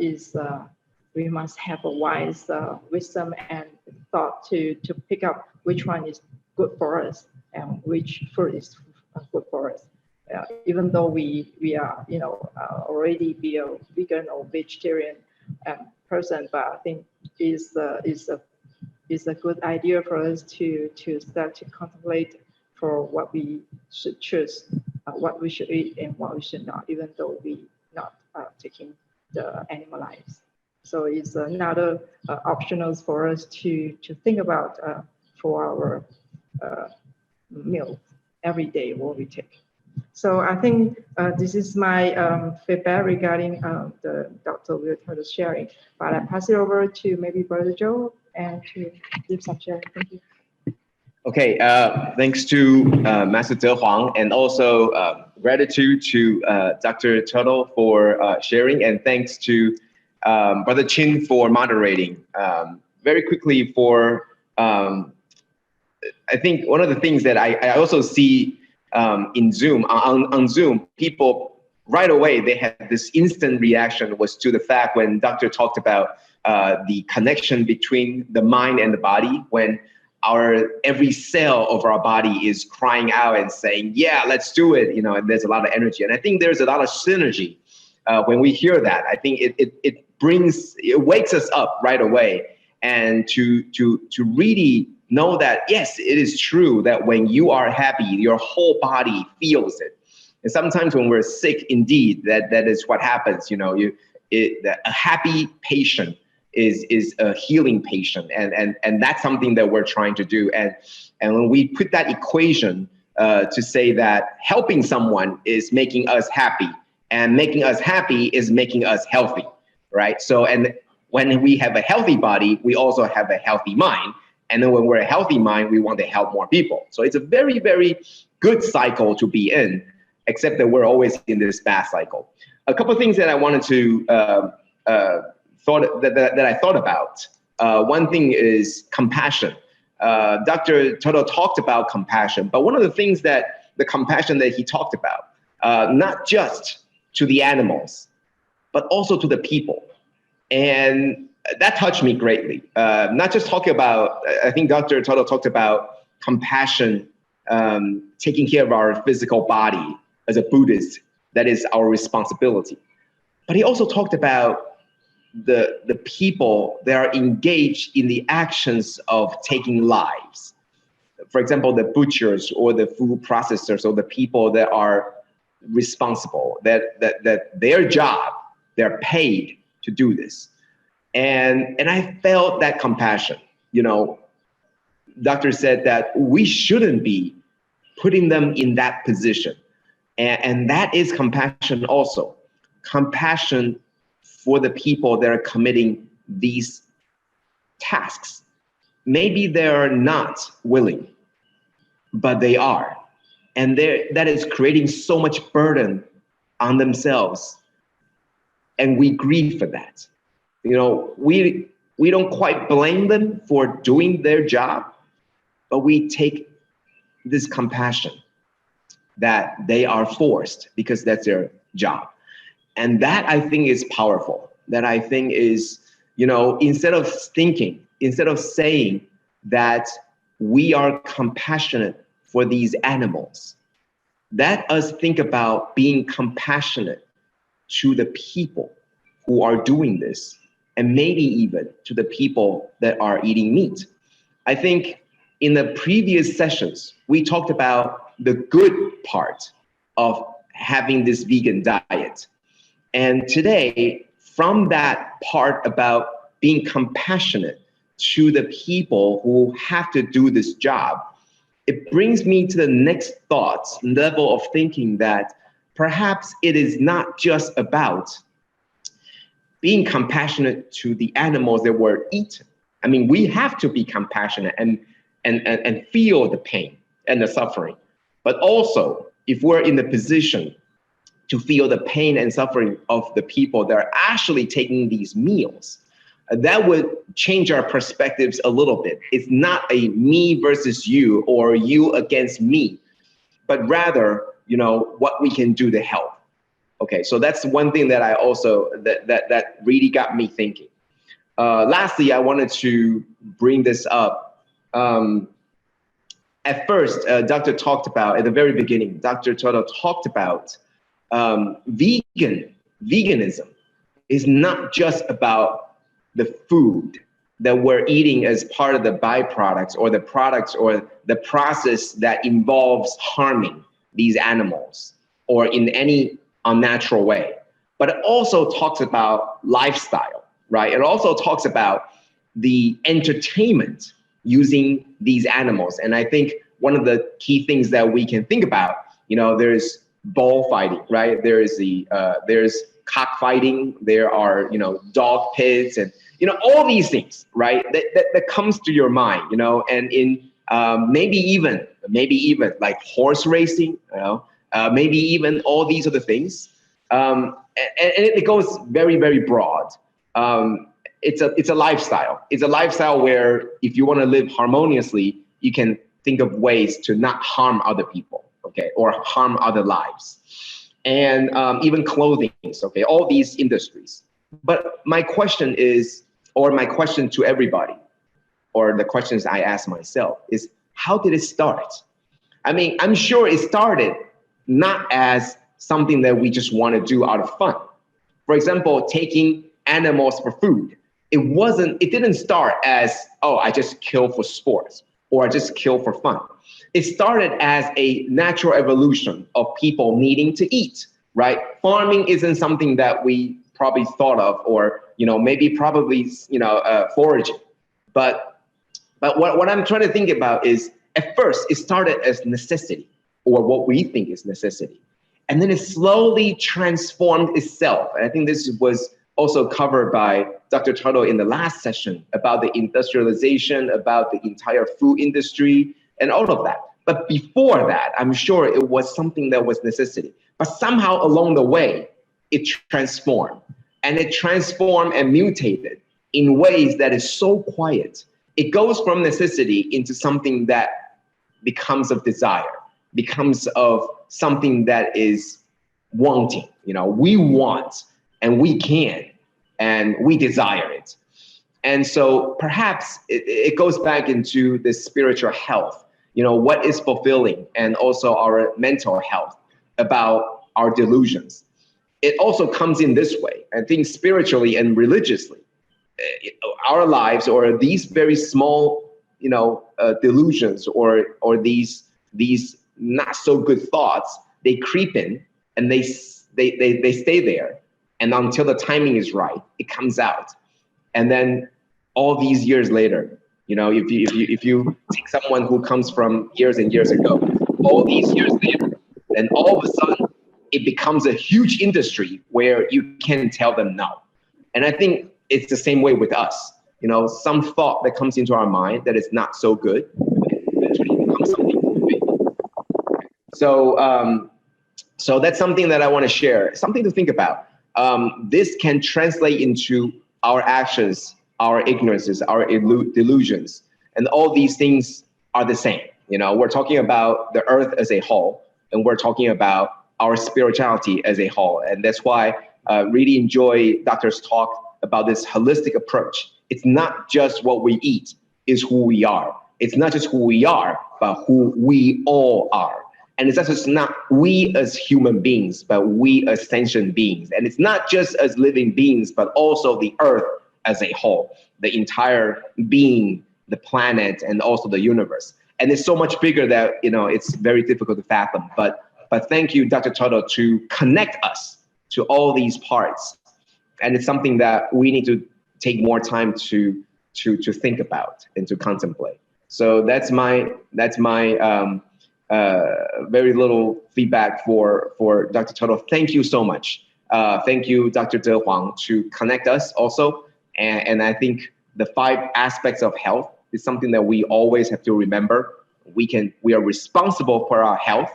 we must have a wise wisdom and thought to pick up which one is good for us and which food is good for us. Even though we are already be a vegan or vegetarian person, but I think is a good idea for us to start to contemplate for what we should choose, what we should eat and what we should not, even though we not taking the animal lives. So it's another optional for us to think about for our meal every day what we take. So I think this is my feedback regarding the Dr. DrWillTuttle sharing. But I pass it over to maybe Brother Joe and to give some sharing. Thank you. Okay, thanks to Master Huang, and also gratitude to Dr. Tuttle for sharing, and thanks to Brother Chin for moderating. Very quickly I think one of the things that I also see in Zoom, on Zoom, people right away, they had this instant reaction was to the fact when Dr. talked about the connection between the mind and the body, when every cell of our body is crying out and saying, yeah, let's do it, and there's a lot of energy. And I think there's a lot of synergy when we hear that. I think it wakes us up right away, and to really know that, yes, it is true that when you are happy, your whole body feels it. And sometimes when we're sick, indeed, that is what happens. A happy patient is a healing patient, and that's something that we're trying to do. And when we put that equation to say that helping someone is making us happy, and making us happy is making us healthy, right? So, and when we have a healthy body, we also have a healthy mind. And then when we're a healthy mind, we want to help more people. So it's a very, very good cycle to be in, except that we're always in this bad cycle. A couple of things that I wanted to that I thought about. One thing is compassion. Dr. Tuttle talked about compassion, but one of the things that the compassion that he talked about, not just to the animals, but also to the people. And that touched me greatly. Not just talking about, I think Dr. Tuttle talked about compassion, taking care of our physical body as a Buddhist, that is our responsibility. But he also talked about the people that are engaged in the actions of taking lives. For example, the butchers or the food processors or the people that are responsible, that their job, they're paid to do this. And I felt that compassion. Doctor said that we shouldn't be putting them in that position. And that is compassion also. Compassion for the people that are committing these tasks. Maybe they're not willing, but they are. And that is creating so much burden on themselves. and we grieve for that. We don't quite blame them for doing their job, but we take this compassion that they are forced because that's their job. And that I think is powerful. That I think is, instead of saying that we are compassionate for these animals, let us think about being compassionate to the people who are doing this, and maybe even to the people that are eating meat. I think in the previous sessions, we talked about the good part of having this vegan diet. And today, from that part about being compassionate to the people who have to do this job, it brings me to the next thoughts, level of thinking, that perhaps it is not just about being compassionate to the animals that were eaten. I mean, we have to be compassionate and feel the pain and the suffering. But also, if we're in the position to feel the pain and suffering of the people that are actually taking these meals, that would change our perspectives a little bit. It's not a me versus you or you against me, but rather, what we can do to help. Okay, so that's one thing that I also, that really got me thinking. Lastly, I wanted to bring this up. At first, Dr. talked about, at the very beginning, Dr. Tuttle talked about veganism is not just about the food that we're eating as part of the byproducts or the products or the process that involves harming these animals or in any unnatural way. But it also talks about lifestyle, right? It also talks about the entertainment using these animals. And I think one of the key things that we can think about, there's bullfighting, right? There's cockfighting, there are, dog pits, and, all these things, right? That comes to your mind, and in maybe even like horse racing, maybe even all these other things. And it goes very, very broad. It's a lifestyle. It's a lifestyle where if you want to live harmoniously, you can think of ways to not harm other people, okay, or harm other lives. And even clothing, okay, all these industries. But my question is, or my question to everybody, or the questions I ask myself is, how did it start? I mean, I'm sure it started not as something that we just want to do out of fun. For example, taking animals for food. It didn't start as, oh, I just kill for sports or I just kill for fun. It started as a natural evolution of people needing to eat, right? Farming isn't something that we probably thought of, or, foraging. But what I'm trying to think about is, at first, it started as necessity, or what we think is necessity. And then it slowly transformed itself. And I think this was also covered by Dr. Tuttle in the last session about the industrialization, about the entire food industry, and all of that. But before that, I'm sure it was something that was necessity. But somehow along the way, it transformed. And it transformed and mutated in ways that is so quiet. It goes from necessity into something that becomes of desire, becomes of something that is wanting. We want and we can and we desire it. And so perhaps it goes back into the spiritual health, what is fulfilling, and also our mental health about our delusions. It also comes in this way. I think spiritually and religiously, our lives, or these very small, delusions, or these not so good thoughts, they creep in and they stay there. And until the timing is right, it comes out. And then all these years later, if you take someone who comes from years and years ago, all these years later, then all of a sudden it becomes a huge industry where you can't tell them no. And I think it's the same way with us. Some thought that comes into our mind that is not so good, eventually becomes something big. So that's something that I want to share, something to think about. this can translate into our actions, our ignorances, our delusions, and all these things are the same. You know, we're talking about the earth as a whole, and we're talking about our spirituality as a whole. And that's why I really enjoy Doctor's talk about this holistic approach. It's not just what we eat, it's who we are. It's not just who we are, but who we all are. And it's just not we as human beings, but we as sentient beings. And it's not just as living beings, but also the earth as a whole, the entire being, the planet, and also the universe. And it's so much bigger that, you know, it's very difficult to fathom. But thank you, Dr. Tuttle, to connect us to all these parts. And it's something that we need to take more time to think about and to contemplate. So that's my very little feedback for Dr. Tuttle. Thank you so much. Thank you, Dr. De Huang, to connect us also. And I think the 5 aspects of health is something that we always have to remember. We are responsible for our health,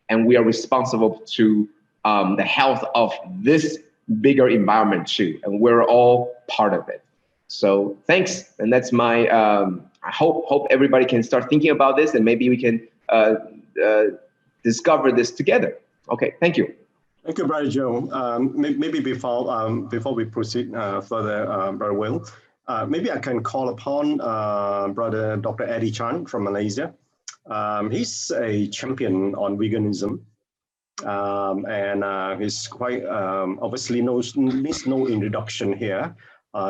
and we are responsible to the health of this bigger environment too. And we're all part of it. So thanks. And that's my, I hope everybody can start thinking about this, and maybe we can discover this together. Okay, thank you. Thank you, Brother Joe. Maybe before we proceed further, Brother Will, maybe I can call upon Brother Dr. Eddie Chan from Malaysia. He's a champion on veganism, and he's quite obviously needs no introduction here.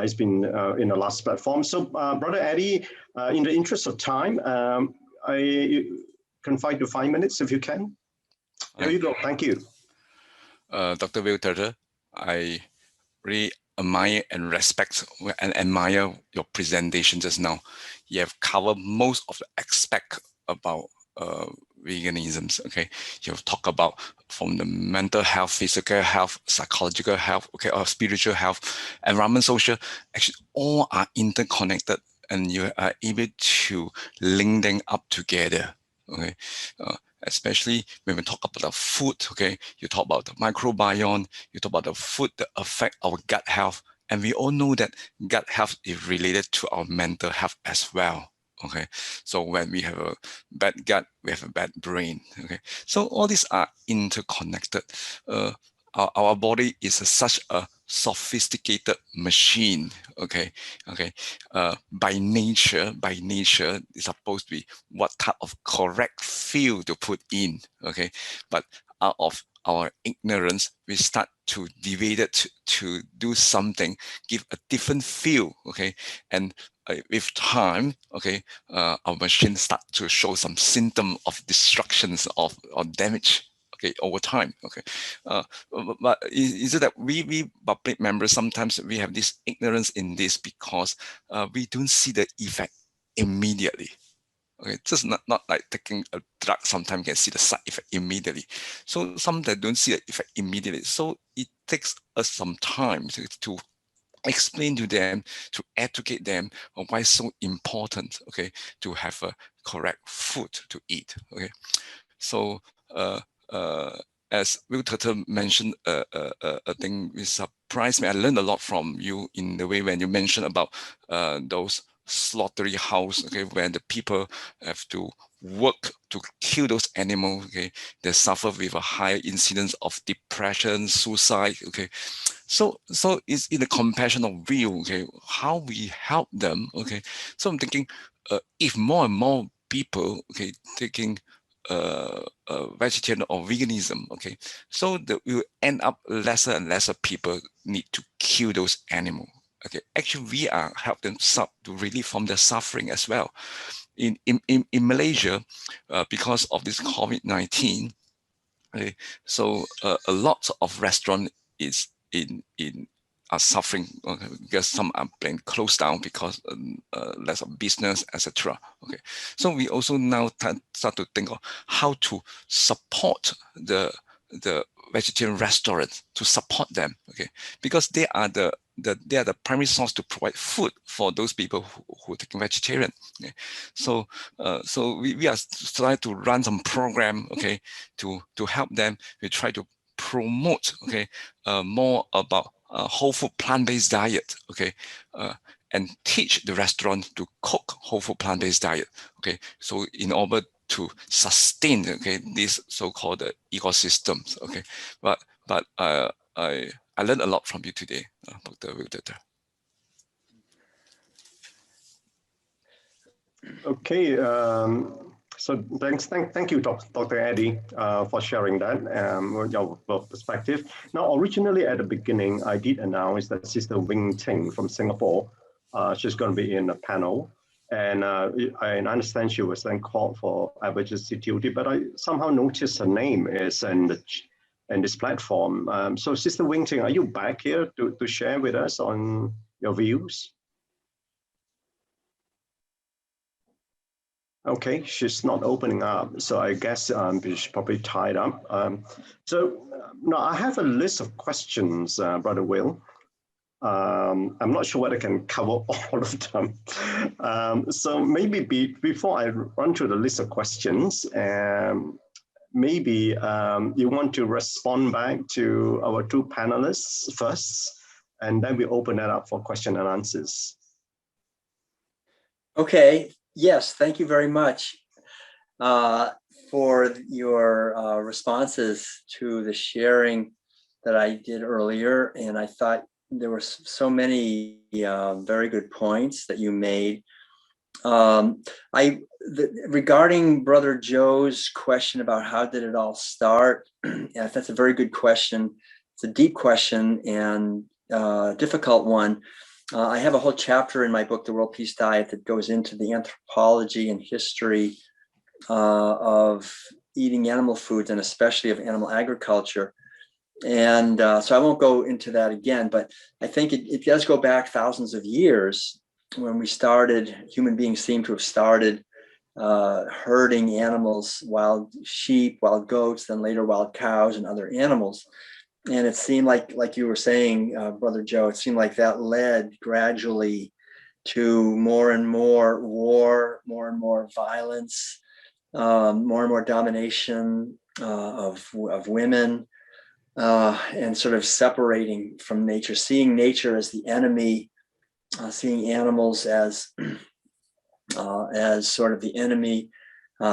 He's been in the last platform. So, Brother Eddie, in the interest of time, I confine to 5 minutes if you can. There you go. Thank you. Dr. DrWillTuttle, I really admire and respect and admire your presentation just now. You have covered most of the aspect about veganism. Okay, you have talked about from the mental health, physical health, psychological health, okay, or spiritual health, environment, social. Actually, all are interconnected, and you are able to link them up together. Okay, especially when we talk about the food. Okay, you talk about the microbiome, you talk about the food that affect our gut health, and we all know that gut health is related to our mental health as well. Okay, so when we have a bad gut, we have a bad brain. Okay, so all these are interconnected. Our body is such a sophisticated machine. Okay, by nature, it's supposed to be what type of correct fuel to put in. Okay, but out of our ignorance, we start to deviate it to do something, give a different feel. Okay, and with time, okay, our machine start to show some symptom of destructions or damage. Okay, over time. Okay, but is it that we public members sometimes we have this ignorance in this because we don't see the effect immediately. Okay, just not like taking a drug. Sometimes you can see the side effect immediately. So some that don't see the effect immediately. So it takes us some time to explain to them, to educate them on why it's so important, okay, to have a correct food to eat. Okay, so as DrWillTuttle mentioned, a thing which surprised me. I learned a lot from you in the way when you mentioned about those slaughterhouse, okay, when the people have to work to kill those animals, okay, they suffer with a higher incidence of depression, suicide, okay. So it's in the compassion of view, okay, how we help them, okay. So I'm thinking, if more and more people, okay, taking vegetarian or veganism, okay, so that we will end up lesser and lesser people need to kill those animals. Okay, actually, we are helping them to relieve from their suffering as well. In Malaysia, because of this COVID-19, okay, so a lot of restaurants is are suffering because some are being closed down because less of business, etc. Okay, so we also now start to think of how to support the vegetarian restaurants, to support them, okay, because they are the primary source to provide food for those people who are taking vegetarian. Okay? So we are trying to run some program, okay, to help them. We try to promote, okay, more about whole food plant-based diet, okay, and teach the restaurant to cook whole food plant-based diet, okay. So in order to sustain, okay, these so-called ecosystems, okay. But I learned a lot from you today, Dr. WillTuttle. Okay, so thank you, Dr. Eddie, for sharing that, your perspective. Now, originally at the beginning, I did announce that Sister Wing Ting from Singapore, she's going to be in a panel. And I understand she was then called for advocacy duty, but I somehow noticed her name is in this platform. So Sister Wing Ting, are you back here to share with us on your views? Okay, she's not opening up, so I guess she's probably tied up. Now I have a list of questions, Brother Will. I'm not sure whether I can cover all of them. So maybe before I run through the list of questions, maybe you want to respond back to our two panelists first, and then we open that up for question and answers. Okay. Yes, thank you very much for your responses to the sharing that I did earlier. And I thought there were so many very good points that you made. Regarding Brother Joe's question about how did it all start, yeah, that's a very good question. It's a deep question and difficult one. I have a whole chapter in my book, The World Peace Diet, that goes into the anthropology and history of eating animal foods, and especially of animal agriculture. And so I won't go into that again, but I think it does go back thousands of years when we started. Human beings seem to have started herding animals, wild sheep, wild goats, then later wild cows and other animals. And it seemed like you were saying, Brother Joe, it seemed like that led gradually to more and more war, more and more violence, more and more domination of women, and sort of separating from nature, seeing nature as the enemy, seeing animals as sort of the enemy,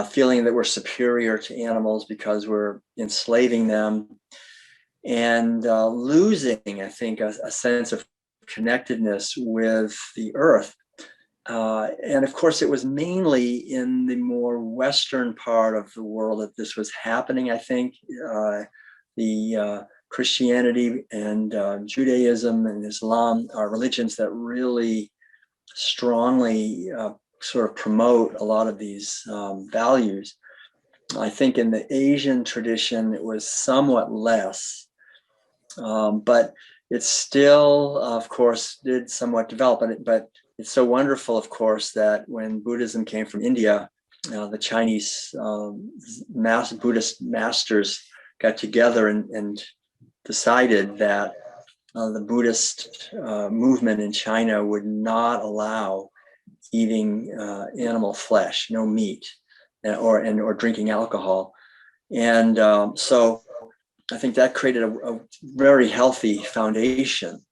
feeling that we're superior to animals because we're enslaving them. And losing, I think, a sense of connectedness with the earth. And of course, it was mainly in the more Western part of the world that this was happening, I think. The Christianity and Judaism and Islam are religions that really strongly sort of promote a lot of these values. I think in the Asian tradition, it was somewhat less. But it still, of course, did somewhat develop. But it's so wonderful, of course, that when Buddhism came from India, the Chinese Buddhist masters got together and decided that the Buddhist movement in China would not allow eating animal flesh, no meat, or drinking alcohol. And so I think that created a very healthy foundation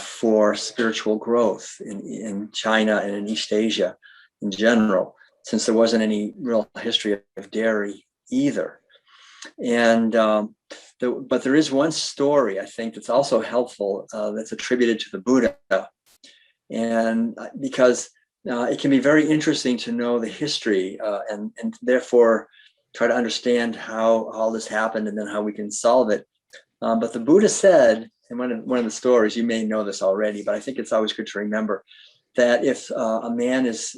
for spiritual growth in China and in East Asia in general, since there wasn't any real history of dairy either. And but there is one story, I think, that's also helpful, that's attributed to the Buddha, and because it can be very interesting to know the history and therefore try to understand how all this happened and then how we can solve it. But the Buddha said, in one of the stories, you may know this already, but I think it's always good to remember, that if a man is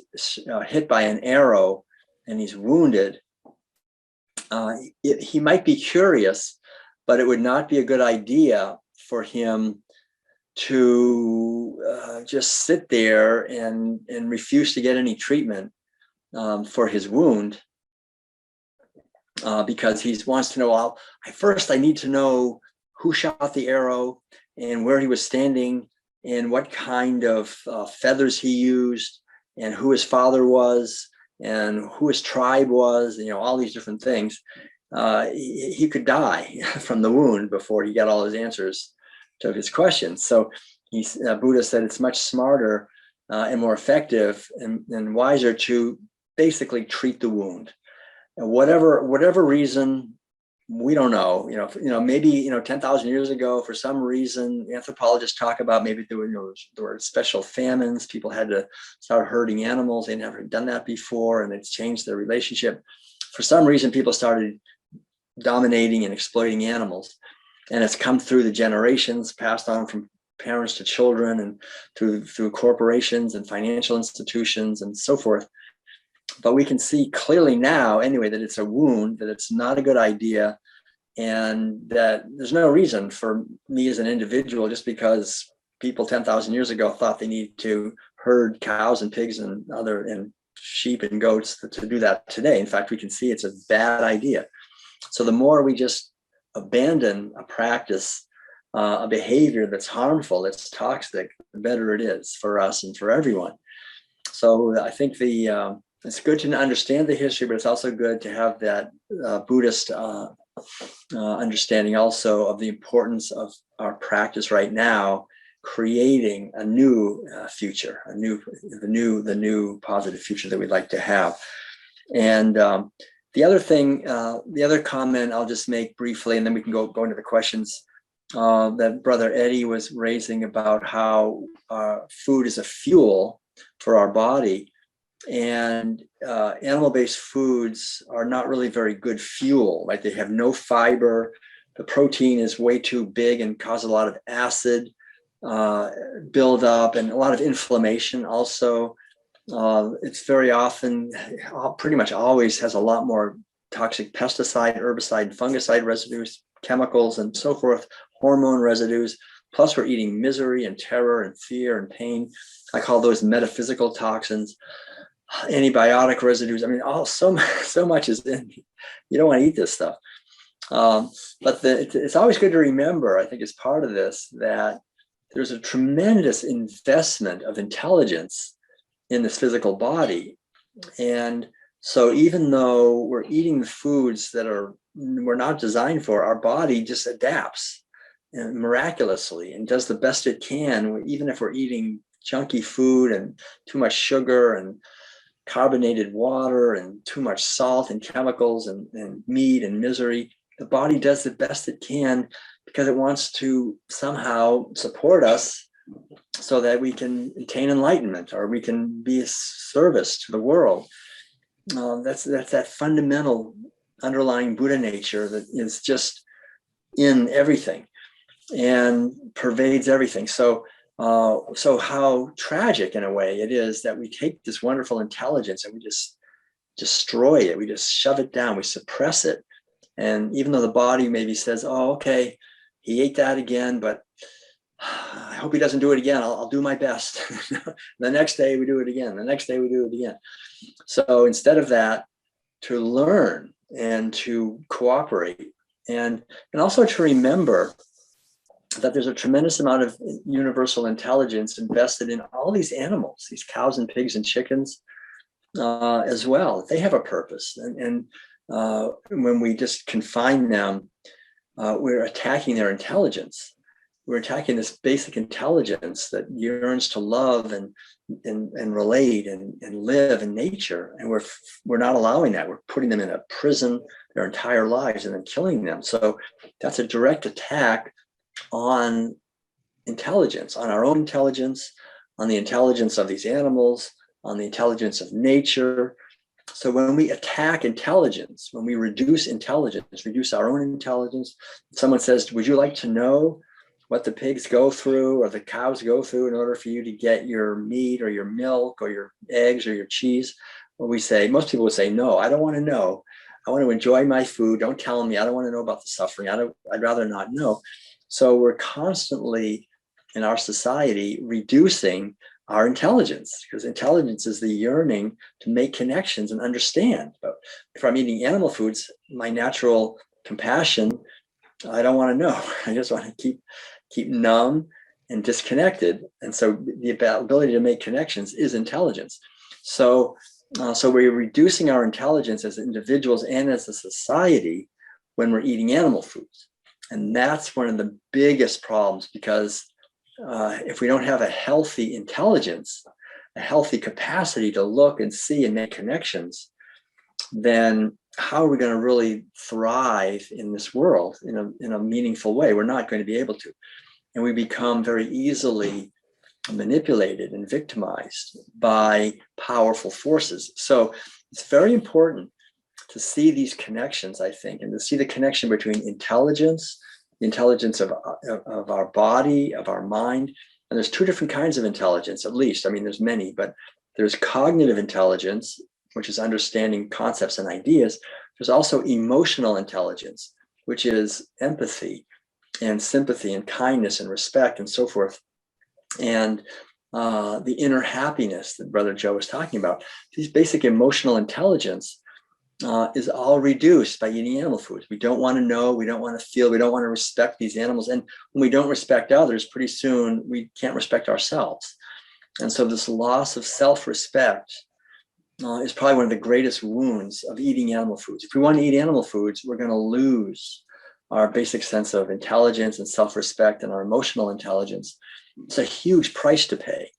hit by an arrow and he's wounded, he might be curious, but it would not be a good idea for him to just sit there and refuse to get any treatment for his wound. Because he wants to know, first I need to know who shot the arrow and where he was standing and what kind of feathers he used and who his father was and who his tribe was, all these different things. he could die from the wound before he got all his answers to his questions. So Buddha said it's much smarter and more effective and wiser to basically treat the wound. And whatever reason, we don't know, maybe, 10,000 years ago, for some reason, anthropologists talk about maybe there were special famines. People had to start herding animals. They never done that before, and it's changed their relationship. For some reason, people started dominating and exploiting animals, and it's come through the generations, passed on from parents to children and through corporations and financial institutions and so forth. But we can see clearly now, anyway, that it's a wound, that it's not a good idea, and that there's no reason for me as an individual, just because people 10,000 years ago thought they needed to herd cows and pigs and sheep and goats, to do that today. In fact, we can see it's a bad idea. So the more we just abandon a practice, a behavior that's harmful, that's toxic, the better it is for us and for everyone. So I think it's good to understand the history, but it's also good to have that Buddhist understanding also of the importance of our practice right now, creating a new future, the new positive future that we'd like to have. And the other comment I'll just make briefly, and then we can go into the questions that Brother Eddie was raising about how food is a fuel for our body. And animal-based foods are not really very good fuel, right? They have no fiber. The protein is way too big and causes a lot of acid buildup and a lot of inflammation also. It's very often, pretty much always, has a lot more toxic pesticide, herbicide, and fungicide residues, chemicals, and so forth, hormone residues. Plus, we're eating misery and terror and fear and pain. I call those metaphysical toxins. Antibiotic residues. I mean, so much is in. You don't want to eat this stuff. But it's always good to remember, I think, as part of this, that there's a tremendous investment of intelligence in this physical body. And so even though we're eating the foods that we're not designed for, our body just adapts miraculously and does the best it can, even if we're eating junky food and too much sugar and carbonated water and too much salt and chemicals and meat and misery. The body does the best it can because it wants to somehow support us so that we can attain enlightenment, or we can be a service to the world. That's that fundamental underlying Buddha nature that is just in everything and pervades everything. So how tragic, in a way, it is that we take this wonderful intelligence and we just destroy it. We just shove it down. We suppress it. And even though the body maybe says, "Oh, okay, he ate that again, but I hope he doesn't do it again. I'll do my best." The next day we do it again. The next day we do it again. So instead of that, to learn and to cooperate, and also to remember that there's a tremendous amount of universal intelligence invested in all these animals, these cows and pigs and chickens as well. They have a purpose. And when we just confine them, we're attacking their intelligence. We're attacking this basic intelligence that yearns to love and relate and live in nature. And we're not allowing that. We're putting them in a prison their entire lives and then killing them. So that's a direct attack on intelligence, on our own intelligence, on the intelligence of these animals, on the intelligence of nature. So when we attack intelligence, when we reduce intelligence, reduce our own intelligence, someone says, "Would you like to know what the pigs go through or the cows go through in order for you to get your meat or your milk or your eggs or your cheese?" Well, most people would say, "No, I don't want to know. I want to enjoy my food. Don't tell me. I don't want to know about the suffering. I'd rather not know." So we're constantly in our society reducing our intelligence, because intelligence is the yearning to make connections and understand. But if I'm eating animal foods, my natural compassion, I don't want to know. I just want to keep numb and disconnected. And so the ability to make connections is intelligence. So we're reducing our intelligence as individuals and as a society when we're eating animal foods. And that's one of the biggest problems, because if we don't have a healthy intelligence, a healthy capacity to look and see and make connections, then how are we going to really thrive in this world in a meaningful way? We're not going to be able to. And we become very easily manipulated and victimized by powerful forces. So it's very important to see these connections, I think, and to see the connection between intelligence, the intelligence of our body, of our mind. And there's two different kinds of intelligence, at least. I mean, there's many, but there's cognitive intelligence, which is understanding concepts and ideas. There's also emotional intelligence, which is empathy and sympathy and kindness and respect and so forth. And the inner happiness that Brother Joe was talking about. These basic emotional intelligence is all reduced by eating animal foods. We don't want to know, we don't want to feel, we don't want to respect these animals. And when we don't respect others, pretty soon we can't respect ourselves. And so this loss of self-respect is probably one of the greatest wounds of eating animal foods. If we want to eat animal foods, we're going to lose our basic sense of intelligence and self-respect and our emotional intelligence. It's a huge price to pay.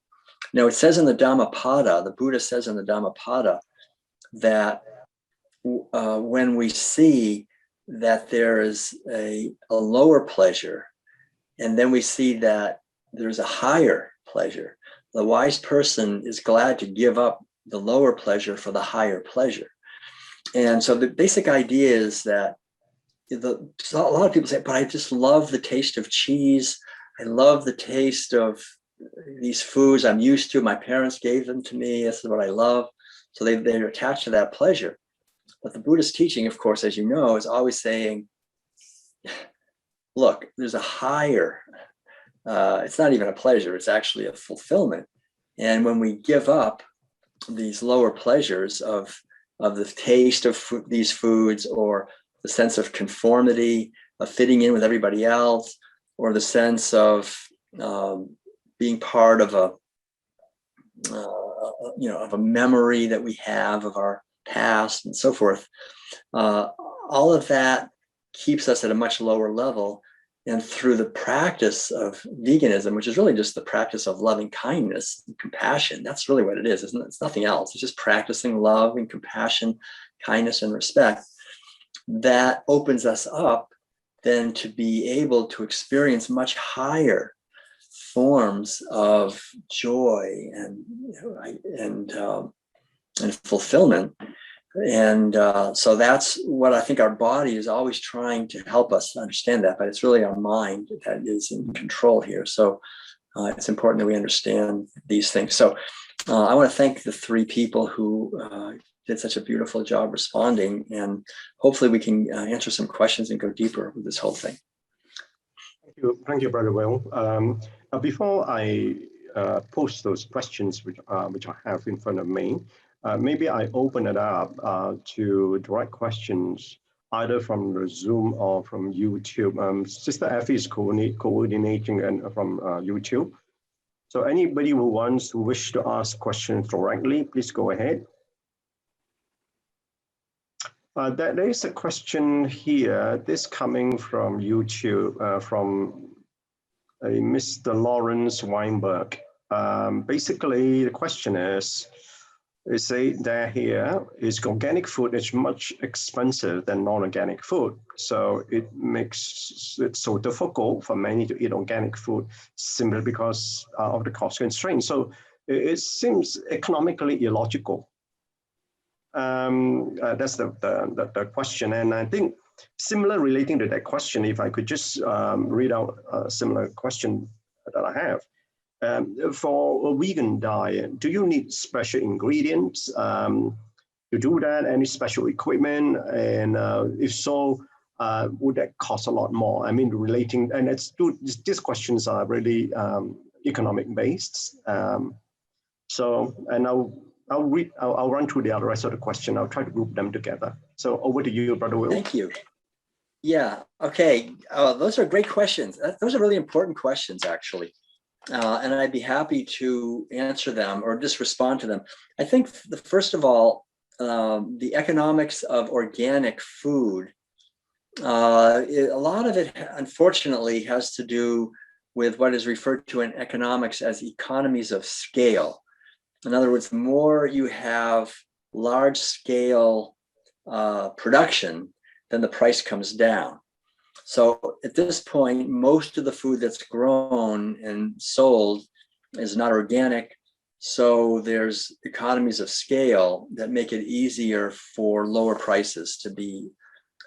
Now, it says in the Dhammapada, the Buddha says in the Dhammapada, that when we see that there is a lower pleasure, and then we see that there's a higher pleasure, the wise person is glad to give up the lower pleasure for the higher pleasure. And so the basic idea is that a lot of people say, but I just love the taste of cheese. I love the taste of these foods I'm used to. My parents gave them to me. This is what I love. So they're attached to that pleasure. But the Buddhist teaching, of course, as you know, is always saying, look, there's a higher, it's not even a pleasure, it's actually a fulfillment. And when we give up these lower pleasures of the taste of these foods, or the sense of conformity, of fitting in with everybody else, or the sense of being part of a memory that we have of our past and so forth, all of that keeps us at a much lower level. And through the practice of veganism, which is really just the practice of loving kindness and compassion, that's really what it is, isn't it? It's nothing else. It's just practicing love and compassion, kindness and respect. That opens us up then to be able to experience much higher forms of joy and fulfillment. And so that's what I think our body is always trying to help us understand that, but it's really our mind that is in control here. So it's important that we understand these things. So I want to thank the three people who did such a beautiful job responding, and hopefully we can answer some questions and go deeper with this whole thing. Thank you, Brother Will. Before I post those questions which I have in front of me, maybe I open it up to direct questions either from the Zoom or from YouTube. Sister Effie is coordinating and from YouTube. So anybody who wish to ask questions directly, please go ahead. There is a question here, this coming from YouTube, from a Mr. Lawrence Weinberg. Basically, the question is, they say that here is organic food is much expensive than non-organic food. So it makes it so difficult for many to eat organic food simply because of the cost constraints. So it seems economically illogical. That's the question. And I think similar relating to that question, if I could just read out a similar question that I have. For a vegan diet, do you need special ingredients to do that? Any special equipment? And if so, would that cost a lot more? I mean, relating, and these questions are really economic based. So, and I'll run through the rest of the question. I'll try to group them together. So over to you, Brother Will. Thank you. Yeah, okay. Those are great questions. Those are really important questions, actually. And I'd be happy to answer them or just respond to them. I think, first of all, the economics of organic food A lot of it, unfortunately, has to do with what is referred to in economics as economies of scale. In other words, the more you have large scale production, then the price comes down. So at this point, most of the food that's grown and sold is not organic. So there's economies of scale that make it easier for lower prices to be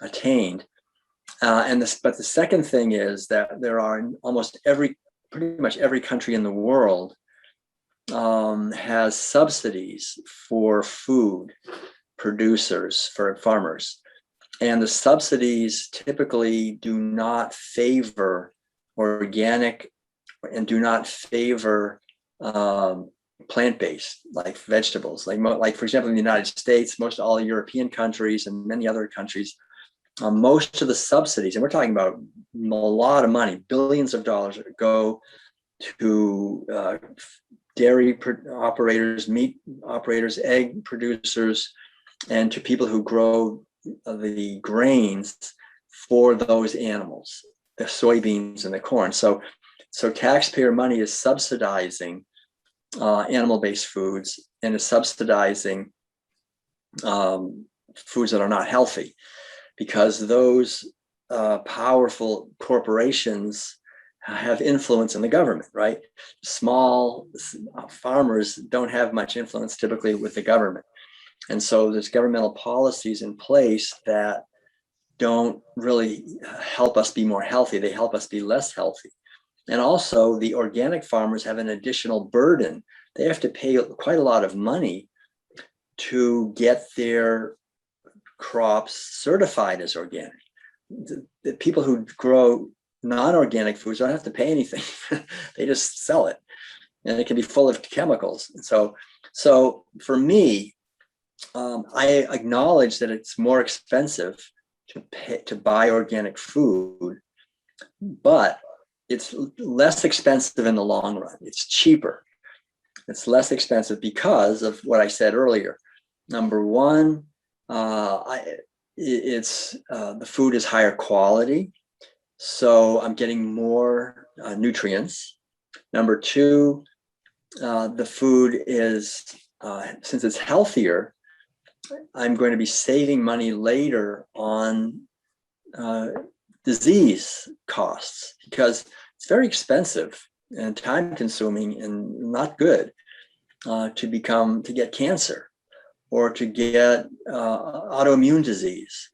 attained. But the second thing is that there are in pretty much every country in the world has subsidies for food producers, for farmers. And the subsidies typically do not favor organic and do not favor plant-based, like vegetables. Like for example, in the United States, most all European countries and many other countries, most of the subsidies, and we're talking about a lot of money, billions of dollars, go to dairy operators, meat operators, egg producers, and to people who grow the grains for those animals, the soybeans and the corn. So taxpayer money is subsidizing animal-based foods and is subsidizing foods that are not healthy, because those powerful corporations have influence in the government, right? Small farmers don't have much influence typically with the government. And so there's governmental policies in place that don't really help us be more healthy. They help us be less healthy. And also the organic farmers have an additional burden. They have to pay quite a lot of money to get their crops certified as organic. The people who grow non-organic foods don't have to pay anything. They just sell it, and it can be full of chemicals. And so for me, I acknowledge that it's more expensive to buy organic food, but it's less expensive in the long run. It's cheaper. It's less expensive because of what I said earlier. Number one, the food is higher quality, so I'm getting more nutrients. Number two, the food is, since it's healthier, I'm going to be saving money later on disease costs, because it's very expensive and time consuming and not good to get cancer or to get autoimmune disease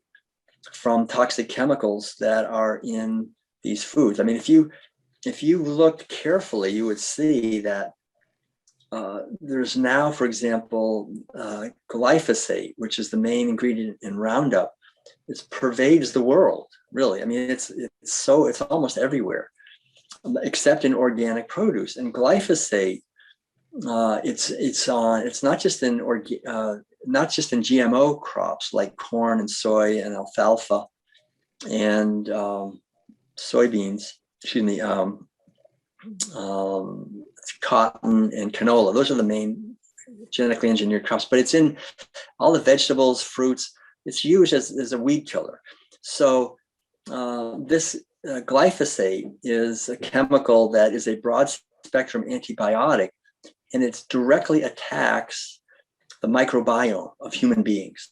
from toxic chemicals that are in these foods. I mean, if you looked carefully, you would see that there's now, for example, glyphosate, which is the main ingredient in Roundup. It pervades the world, really. I mean, it's almost everywhere, except in organic produce. And glyphosate, it's not just in GMO crops like corn and soy and alfalfa and soybeans. Excuse me. Cotton and canola. Those are the main genetically engineered crops, but it's in all the vegetables, fruits. It's used as a weed killer. So this glyphosate is a chemical that is a broad spectrum antibiotic, and it directly attacks the microbiome of human beings.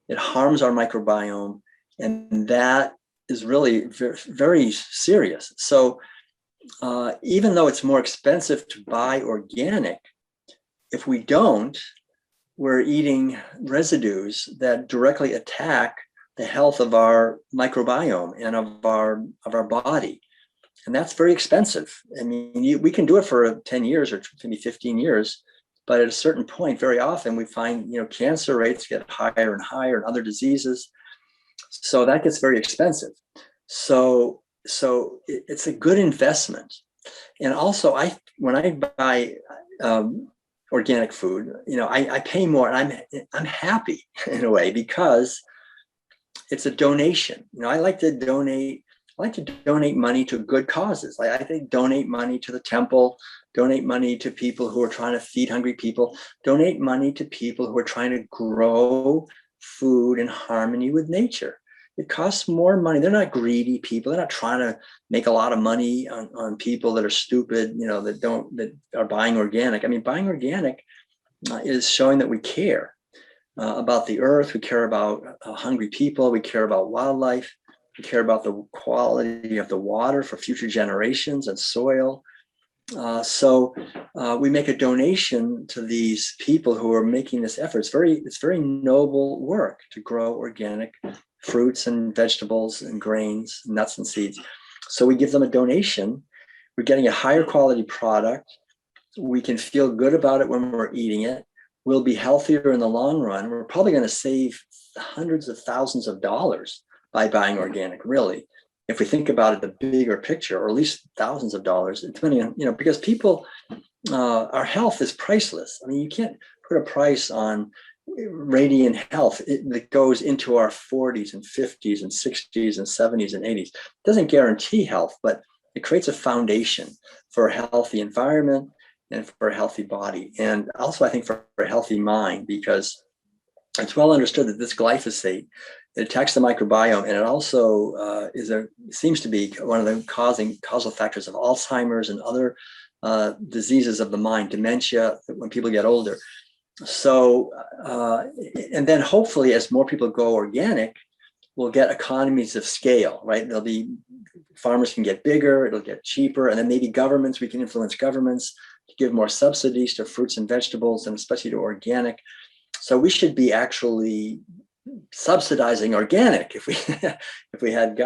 It harms our microbiome, and that is really very, very serious. So even though it's more expensive to buy organic, if we don't, we're eating residues that directly attack the health of our microbiome and of our body. And that's very expensive. I mean, we can do it for 10 years or maybe 15 years, but at a certain point, very often we find, cancer rates get higher and higher and other diseases. So that gets very expensive. So it's a good investment. And also when I buy organic food, I pay more, and I'm happy in a way, because it's a donation. I like to donate money to good causes. I think donate money to the temple, donate money to people who are trying to feed hungry people, donate money to people who are trying to grow food in harmony with nature. it costs more money. They're not greedy people. They're not trying to make a lot of money on people that are stupid, you know, that are buying organic. I mean, buying organic is showing that we care about the earth. We care about hungry people. We care about wildlife. We care about the quality of the water for future generations and soil. So we make a donation to these people who are making this effort. It's very noble work to grow organic fruits and vegetables and grains, nuts and seeds. So we give them a donation. We're getting a higher quality product. We can feel good about it when we're eating it. We'll be healthier in the long run. We're probably going to save hundreds of thousands of dollars by buying organic, really. If we think about it, the bigger picture, or at least thousands of dollars, depending on, you know, because people, our health is priceless. I mean, you can't put a price on radiant health that goes into our 40s and 50s and 60s and 70s and 80s. It doesn't guarantee health, but it creates a foundation for a healthy environment and for a healthy body. And also, I think, for a healthy mind, because it's well understood that this glyphosate, it attacks the microbiome, and it also seems to be one of the causal factors of Alzheimer's and other diseases of the mind, dementia, when people get older. So, and then hopefully, as more people go organic, we'll get economies of scale, right? Farmers can get bigger, it'll get cheaper, and then maybe governments, we can influence governments to give more subsidies to fruits and vegetables, and especially to organic. So we should be actually subsidizing organic if we had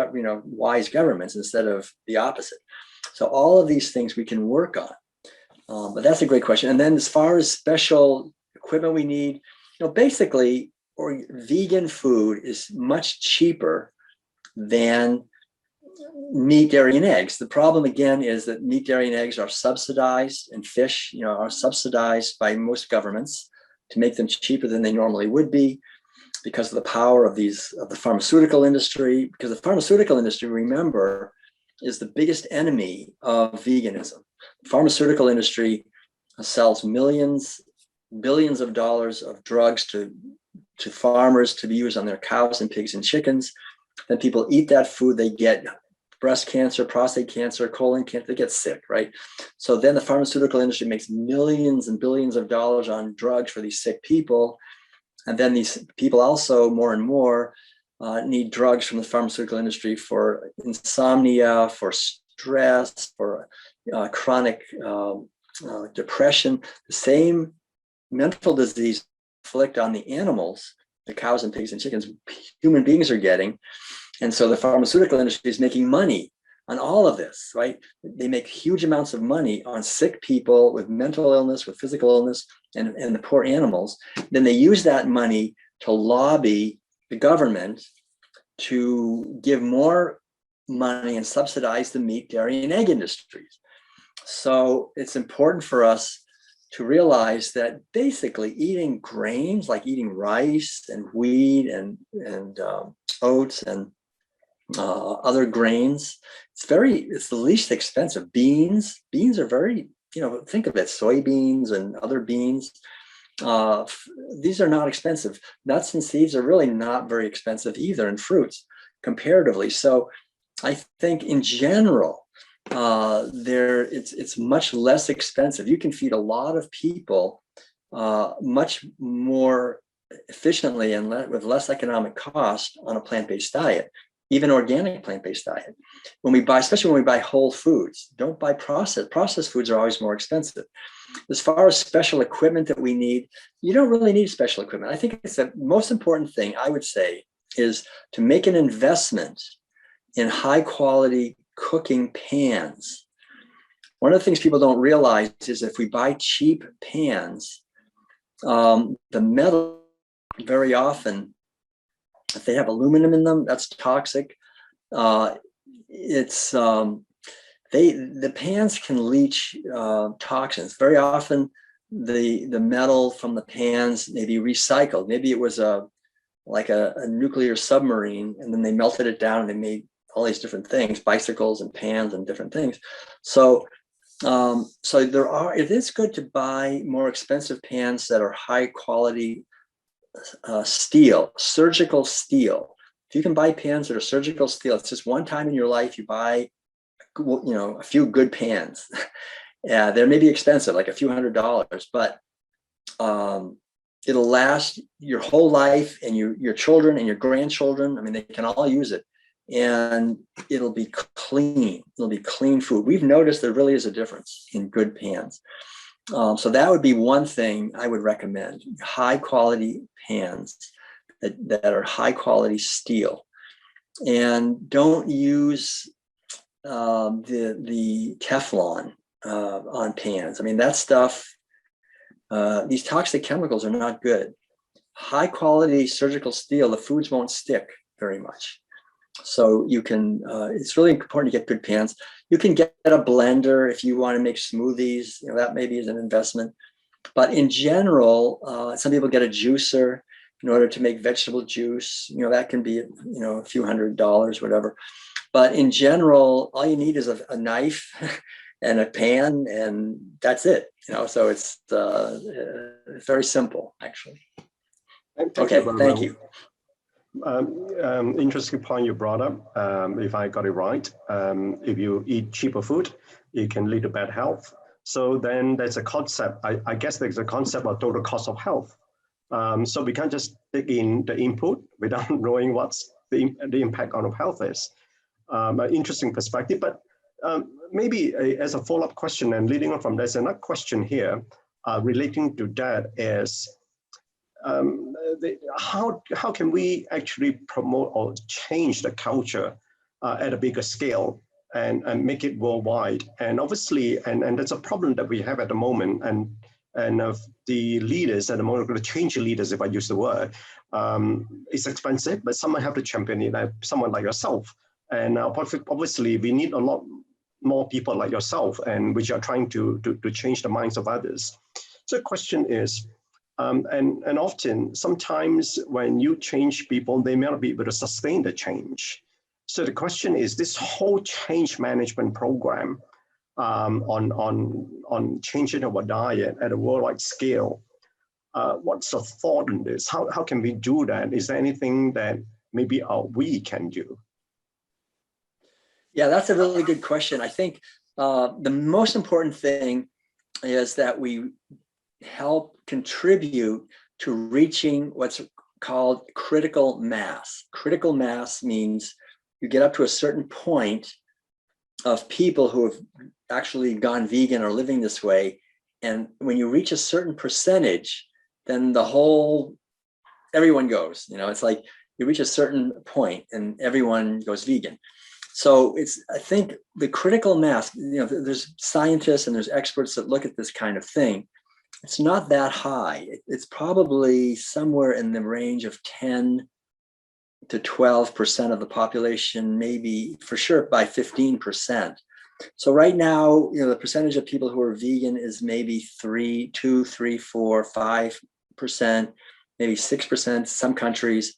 wise governments instead of the opposite. So all of these things we can work on. But that's a great question. And then as far as special equipment we need, basically, vegan food is much cheaper than meat, dairy, and eggs. The problem again is that meat, dairy, and eggs are subsidized, and fish, are subsidized by most governments to make them cheaper than they normally would be, because of the power of the pharmaceutical industry. Because the pharmaceutical industry, remember, is the biggest enemy of veganism. The pharmaceutical industry sells billions of dollars of drugs to farmers to be used on their cows and pigs and chickens. Then people eat that food, they get breast cancer, prostate cancer, colon cancer, they get sick, right? So then the pharmaceutical industry makes millions and billions of dollars on drugs for these sick people. And then these people also more and more need drugs from the pharmaceutical industry for insomnia, for stress, for chronic depression. The same mental disease inflict on the animals, the cows and pigs and chickens, human beings are getting. And so the pharmaceutical industry is making money on all of this, right? They make huge amounts of money on sick people with mental illness, with physical illness, and the poor animals. Then they use that money to lobby the government to give more money and subsidize the meat, dairy, and egg industries. So it's important for us to realize that basically eating grains, like eating rice and wheat and oats and other grains, it's the least expensive. Beans are very, think of it, soybeans and other beans. These are not expensive. Nuts and seeds are really not very expensive either, and fruits comparatively. So I think in general, it's much less expensive. You can feed a lot of people much more efficiently and with less economic cost on a plant-based diet, even organic plant-based diet. Especially when we buy whole foods, don't buy processed. Processed foods are always more expensive. As far as special equipment that we need, you don't really need special equipment. I think it's the most important thing, I would say, is to make an investment in high quality cooking pans. One of the things people don't realize is if we buy cheap pans, the metal very often, if they have aluminum in them, that's toxic. The pans can leach toxins. Very often, the metal from the pans may be recycled. Maybe it was like a nuclear submarine, and then they melted it down and they made all these different things, bicycles and pans and different things. So it is good to buy more expensive pans that are high quality steel, surgical steel, If you can buy pans that are surgical steel, it's just one time in your life you buy, a few good pans. Yeah, they may be expensive, like a few $100s, but it'll last your whole life, and your children and your grandchildren. I mean, they can all use it, and it'll be clean. It'll be clean food. We've noticed there really is a difference in good pans. So that would be one thing I would recommend: high quality pans that are high quality steel, and don't use the Teflon on pans. I mean, that stuff, these toxic chemicals are not good. High quality surgical steel, the foods won't stick very much. So you can, it's really important to get good pans. You can get a blender if you want to make smoothies, that maybe is an investment. But in general, some people get a juicer in order to make vegetable juice. That can be, a few $100s, whatever. But in general, all you need is a knife and a pan, and that's it. So it's very simple, actually. Thank you. Interesting point you brought up. If I got it right, if you eat cheaper food, it can lead to bad health. So then there's a concept. I guess there's a concept of total cost of health. So we can't just take in the input without knowing what's the impact on health is. An interesting perspective, but maybe as a follow-up question and leading on from there's another question here relating to that is how can we actually promote or change the culture at a bigger scale and make it worldwide? And obviously, and that's a problem that we have at the moment, and of the leaders at the moment, going to change the leaders, if I use the word, it's expensive, but someone have to champion it, like someone like yourself. And obviously, we need a lot more people like yourself, and which are trying to change the minds of others. So the question is, and often, sometimes when you change people, they may not be able to sustain the change. So the question is, this whole change management program on changing our diet at a worldwide scale, what's the thought on this? How can we do that? Is there anything that maybe we can do? Yeah, that's a really good question. I think the most important thing is that we help contribute to reaching what's called critical mass. Critical mass means you get up to a certain point of people who have actually gone vegan or living this way. And when you reach a certain percentage, then everyone goes, it's like you reach a certain point and everyone goes vegan. So I think the critical mass, there's scientists and there's experts that look at this kind of thing. It's not that high. It's probably somewhere in the range of 10 to 12% of the population, maybe for sure by 15%. So right now, the percentage of people who are vegan is maybe 2, 3, 4, 5%, maybe 6%, some countries.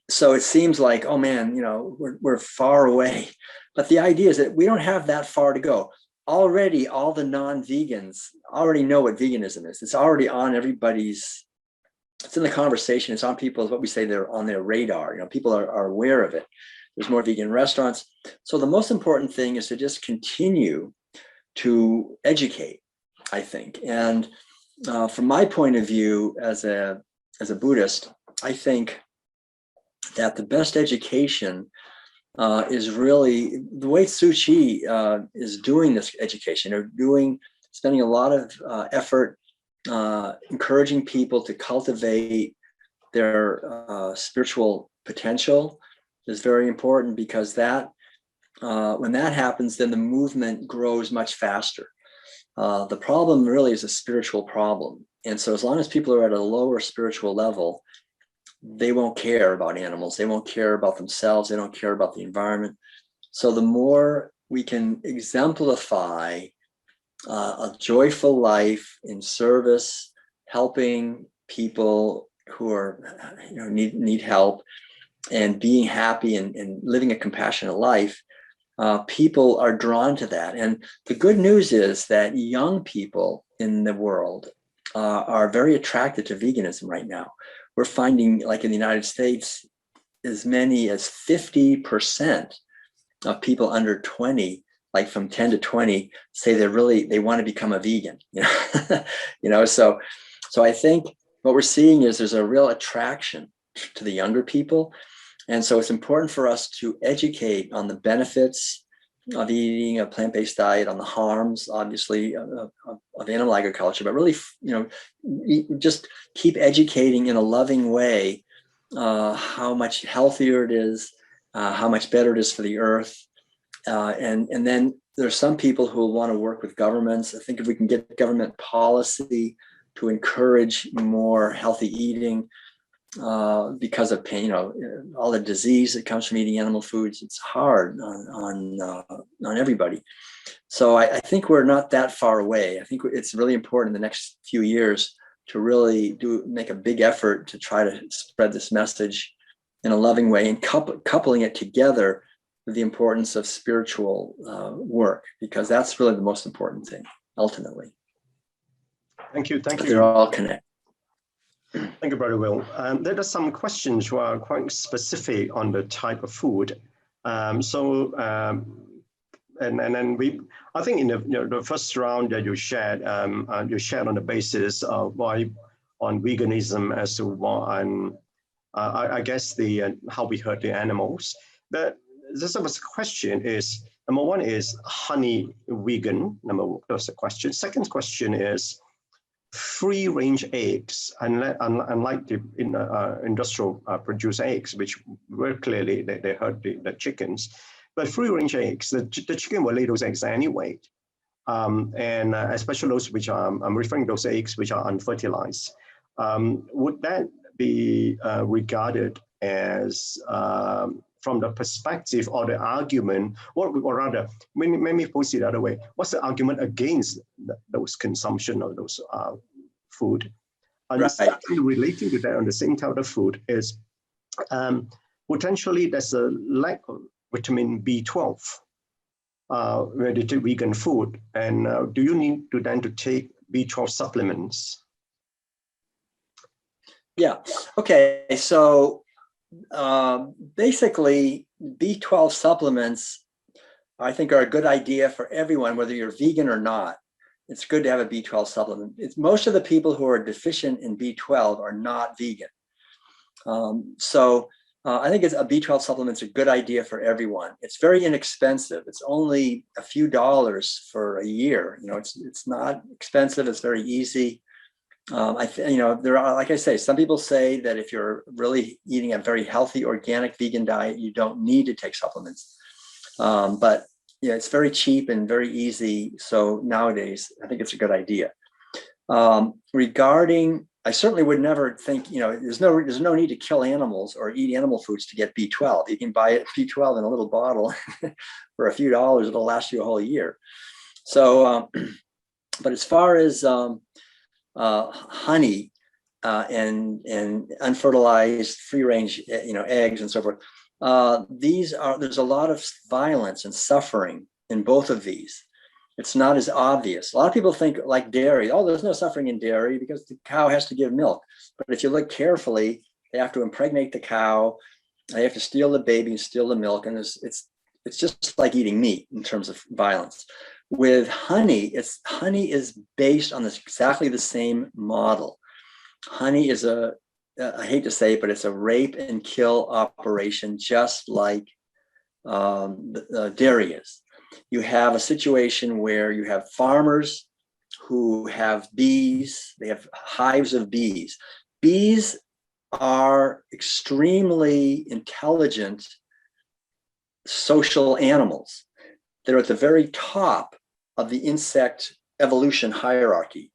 So it seems like, oh man, we're far away. But the idea is that we don't have that far to go. Already, all the non-vegans already know what veganism is. It's already on everybody's, it's in the conversation. It's on people's, what we say, they're on their radar. People are aware of it. There's more vegan restaurants. So the most important thing is to just continue to educate, I think. And from my point of view as a Buddhist, I think that the best education is really the way Tzu Chi is doing this education. They're spending a lot of effort encouraging people to cultivate their spiritual potential is very important, because that when that happens, then the movement grows much faster. The problem really is a spiritual problem. And so as long as people are at a lower spiritual level, they won't care about animals. They won't care about themselves. They don't care about the environment. So the more we can exemplify a joyful life in service, helping people who are need help, and being happy and living a compassionate life, people are drawn to that. And the good news is that young people in the world are very attracted to veganism right now. We're finding, like in the United States, as many as 50% of people under 20, like from 10 to 20, say they want to become a vegan. So I think what we're seeing is there's a real attraction to the younger people. And so it's important for us to educate on the benefits of eating a plant-based diet, on the harms, obviously, of animal agriculture, but really, just keep educating in a loving way how much healthier it is, how much better it is for the earth. And then there's some people who will want to work with governments. I think if we can get government policy to encourage more healthy eating, because of pain, all the disease that comes from eating animal foods, it's hard on everybody. So I think we're not that far away. I think it's really important in the next few years to really make a big effort to try to spread this message in a loving way, and coupling it together with the importance of spiritual work, because that's really the most important thing, ultimately. Thank you. They're all connected. Thank you, Brother Will. There are some questions which are quite specific on the type of food. And then I think in the first round that you shared on the basis of why on veganism as to why, and I guess how we hurt the animals. But this question is, number one is honey vegan. That's the question. Second question is, free-range eggs, unlike the industrial produced eggs, which very clearly they hurt the chickens, but free-range eggs, the chicken will lay those eggs anyway, and especially those which I'm referring to those eggs which are unfertilized. Would that be regarded as from the perspective or the argument, or rather, let me pose it the other way. What's the argument against those consumption of those food? And right. Second, relating to that on the same type of food is potentially there's a lack of vitamin B12 when you take vegan food. And do you need to then to take B12 supplements? Yeah. Okay. So basically, B12 supplements, I think, are a good idea for everyone, whether you're vegan or not. It's good to have a B12 supplement. Most of the people who are deficient in B12 are not vegan. I think a B12 supplement is a good idea for everyone. It's very inexpensive. It's only a few dollars for a year. It's not expensive. It's very easy. There are, like I say, some people say that if you're really eating a very healthy, organic vegan diet, you don't need to take supplements. But it's very cheap and very easy. So nowadays, I think it's a good idea. I certainly would never think, there's no need to kill animals or eat animal foods to get B12. You can buy B12 in a little bottle for a few dollars. It'll last you a whole year. So, but as far as honey and unfertilized free-range, eggs and so forth, there's a lot of violence and suffering in both of these. It's not as obvious. A lot of people think, like dairy, there's no suffering in dairy because the cow has to give milk. But if you look carefully, they have to impregnate the cow, they have to steal the baby and steal the milk, and it's just like eating meat in terms of violence. With honey, honey is based on exactly the same model. Honey is I hate to say it, but it's a rape and kill operation, just like dairy is. You have a situation where you have farmers who have bees. They have hives of bees. Bees are extremely intelligent social animals. They're at the very top of the insect evolution hierarchy.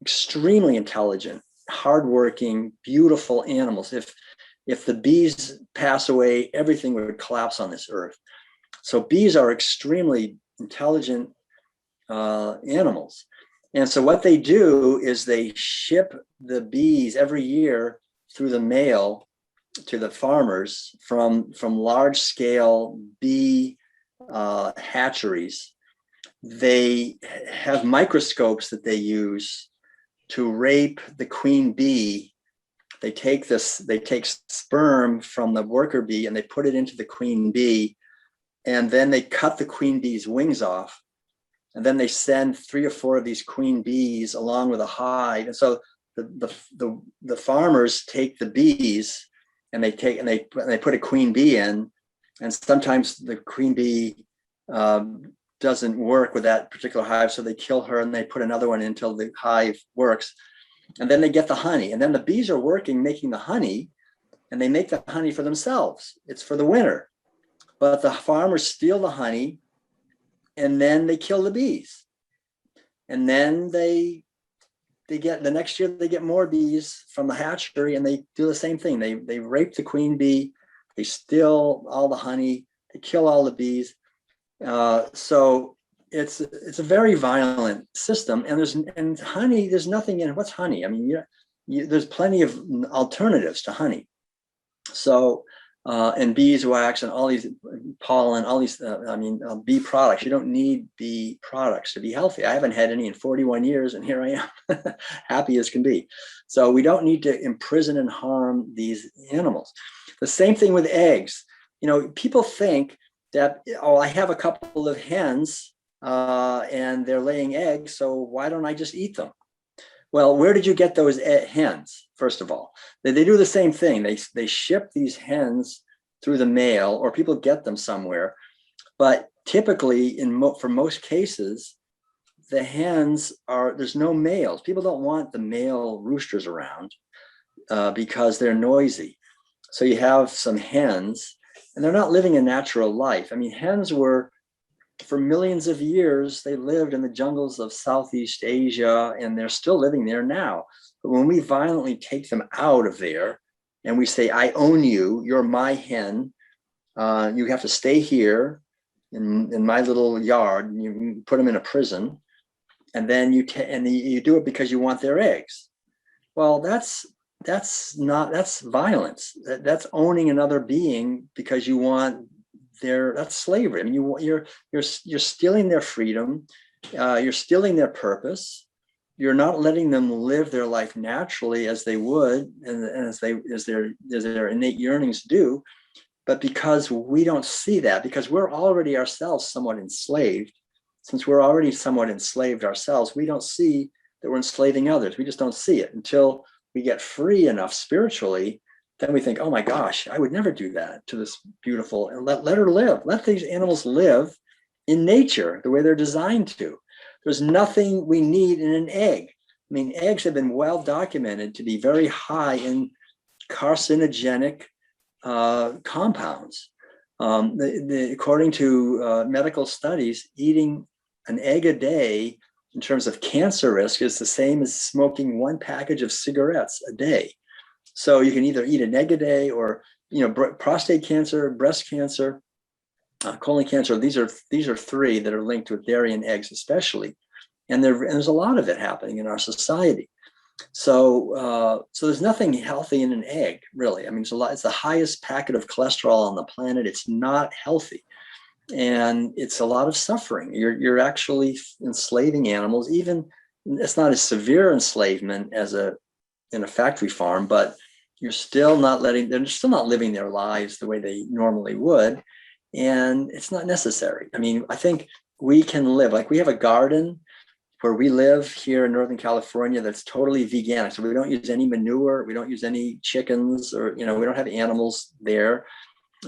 Extremely intelligent, hardworking, beautiful animals. If the bees pass away, everything would collapse on this earth. So bees are extremely intelligent animals. And so what they do is they ship the bees every year through the mail to the farmers from large scale bee hatcheries. They have microscopes that they use to rape the queen bee they take sperm from the worker bee and they put it into the queen bee, and then they cut the queen bee's wings off, and then they send 3 or 4 of these queen bees along with a hive. And so the farmers take the bees and they put a queen bee in, and sometimes the queen bee doesn't work with that particular hive, so they kill her and they put another one until the hive works. And then they get the honey, and then the bees are working, making the honey, and they make the honey for themselves. It's for the winter. But the farmers steal the honey, and then they kill the bees. And then they get, the next year they get more bees from the hatchery, and they do the same thing. They rape the queen bee, they steal all the honey, they kill all the bees. So it's a very violent system, and honey, there's nothing in it. What's honey? I mean, there's plenty of alternatives to honey. So, and beeswax and all these pollen, all these, bee products. You don't need bee products to be healthy. I haven't had any in 41 years, and here I am, happy as can be. So we don't need to imprison and harm these animals. The same thing with eggs. You know, people think that, oh, I have a couple of hens and they're laying eggs, so why don't I just eat them? Well, where did you get those hens? First of all, they do the same thing. They ship these hens through the mail, or people get them somewhere. But typically, for most cases, the hens there's no males. People don't want the male roosters around because they're noisy. So you have some hens, and they're not living a natural life. I mean, hens were, for millions of years, they lived in the jungles of Southeast Asia, and they're still living there now. But when we violently take them out of there and we say, I own you, you're my hen, you have to stay here in my little yard, and you put them in a prison, and then you do it because you want their eggs. Well, that's violence. That's owning another being because you want that's slavery. I mean, you're stealing their freedom, you're stealing their purpose. You're not letting them live their life naturally as they would, and as their innate yearnings do. But because we don't see that, because we're already ourselves somewhat enslaved, since we're already somewhat enslaved ourselves, we don't see that we're enslaving others. We just don't see it until we get free enough spiritually. Then we think, oh my gosh, I would never do that to this beautiful, and let her live. Let these animals live in nature the way they're designed to. There's nothing we need in an egg. I mean, eggs have been well documented to be very high in carcinogenic compounds. According to medical studies, eating an egg a day in terms of cancer risk is the same as smoking 1 package of cigarettes a day. So you can either eat an egg a day, or, prostate cancer, breast cancer, colon cancer. These are 3 that are linked with dairy and eggs, especially, and there's a lot of it happening in our society. So there's nothing healthy in an egg, really. I mean, it's the highest packet of cholesterol on the planet. It's not healthy, and it's a lot of suffering. You're actually enslaving animals. Even it's not a severe enslavement as in a factory farm, but they're still not living their lives the way they normally would. And it's not necessary. I mean, I think we can live, like we have a garden where we live here in Northern California that's totally veganic. So we don't use any manure, we don't use any chickens, or, we don't have animals there.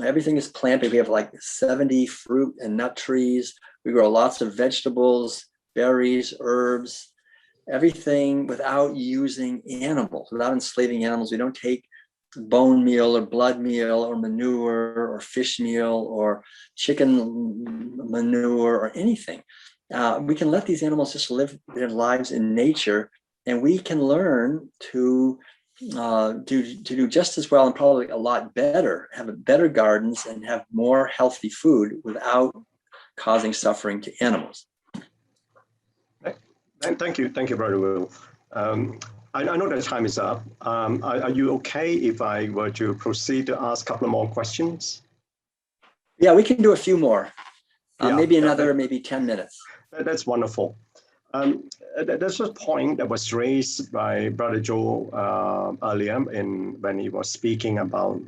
Everything is plant-based. We have like 70 fruit and nut trees. We grow lots of vegetables, berries, herbs, everything without using animals, without enslaving animals. We don't take bone meal or blood meal or manure or fish meal or chicken manure or anything. We can let these animals just live their lives in nature, and we can learn to do just as well, and probably a lot better, have better gardens and have more healthy food without causing suffering to animals. Thank you, Brother Will. I know that time is up. Are you okay if I were to proceed to ask a couple more questions? Yeah, we can do a few more. Maybe another, maybe 10 minutes. That's wonderful. There's a point that was raised by Brother Joe earlier when he was speaking about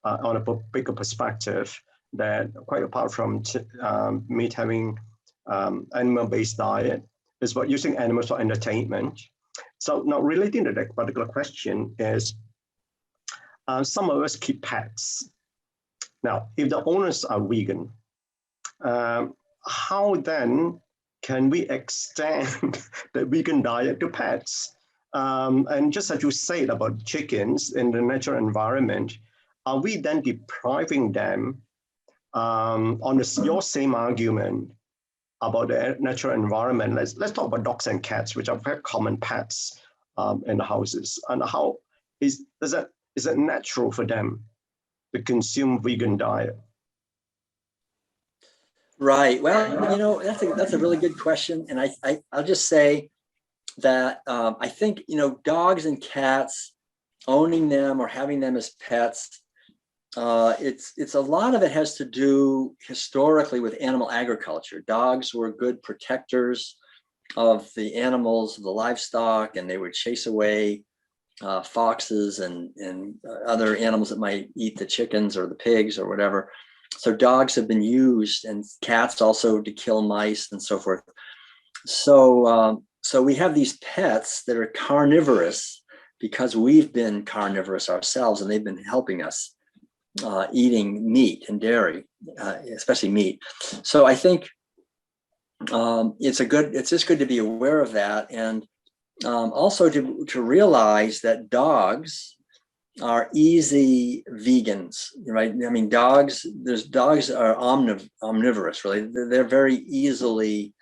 on a bigger perspective, that quite apart from meat having animal-based diet, is about using animals for entertainment. So now relating to that particular question is, some of us keep pets. Now, if the owners are vegan, how then can we extend the vegan diet to pets? And just as you said about chickens in the natural environment, are we then depriving them on your same argument about the natural environment? Let's talk about dogs and cats, which are very common pets in the houses. And how is it natural for them to consume vegan diet? Right. Well, that's a really good question, and I'll just say that I think dogs and cats, owning them or having them as pets, it's a lot of it has to do historically with animal agriculture. Dogs were good protectors of the animals, the livestock, and they would chase away foxes and other animals that might eat the chickens or the pigs or whatever. So dogs have been used, and cats also, to kill mice and so forth. So we have these pets that are carnivorous because we've been carnivorous ourselves, and they've been helping us eating meat and dairy, especially meat. So I think it's just good to be aware of that, and also to realize that dogs are easy vegans, right? I mean, dogs are omnivorous, really. They're very easily,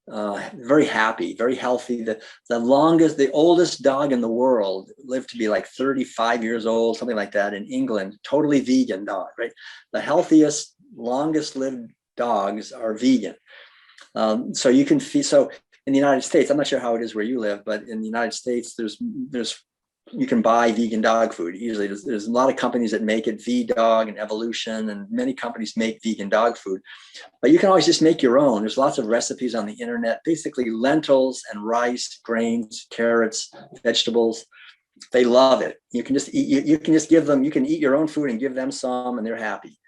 very happy, very healthy. The oldest dog in the world lived to be like 35 years old, something like that, in England. Totally vegan dog, right? The healthiest, longest lived dogs are vegan. So you can feed. So in the United States, I'm not sure how it is where you live, but in the United States, you can buy vegan dog food easily. There's a lot of companies that make it, VDog and Evolution, and many companies make vegan dog food. But you can always just make your own. There's lots of recipes on the internet, basically lentils and rice, grains, carrots, vegetables. They love it. You can just eat, you can just give them, you can eat your own food and give them some, and they're happy.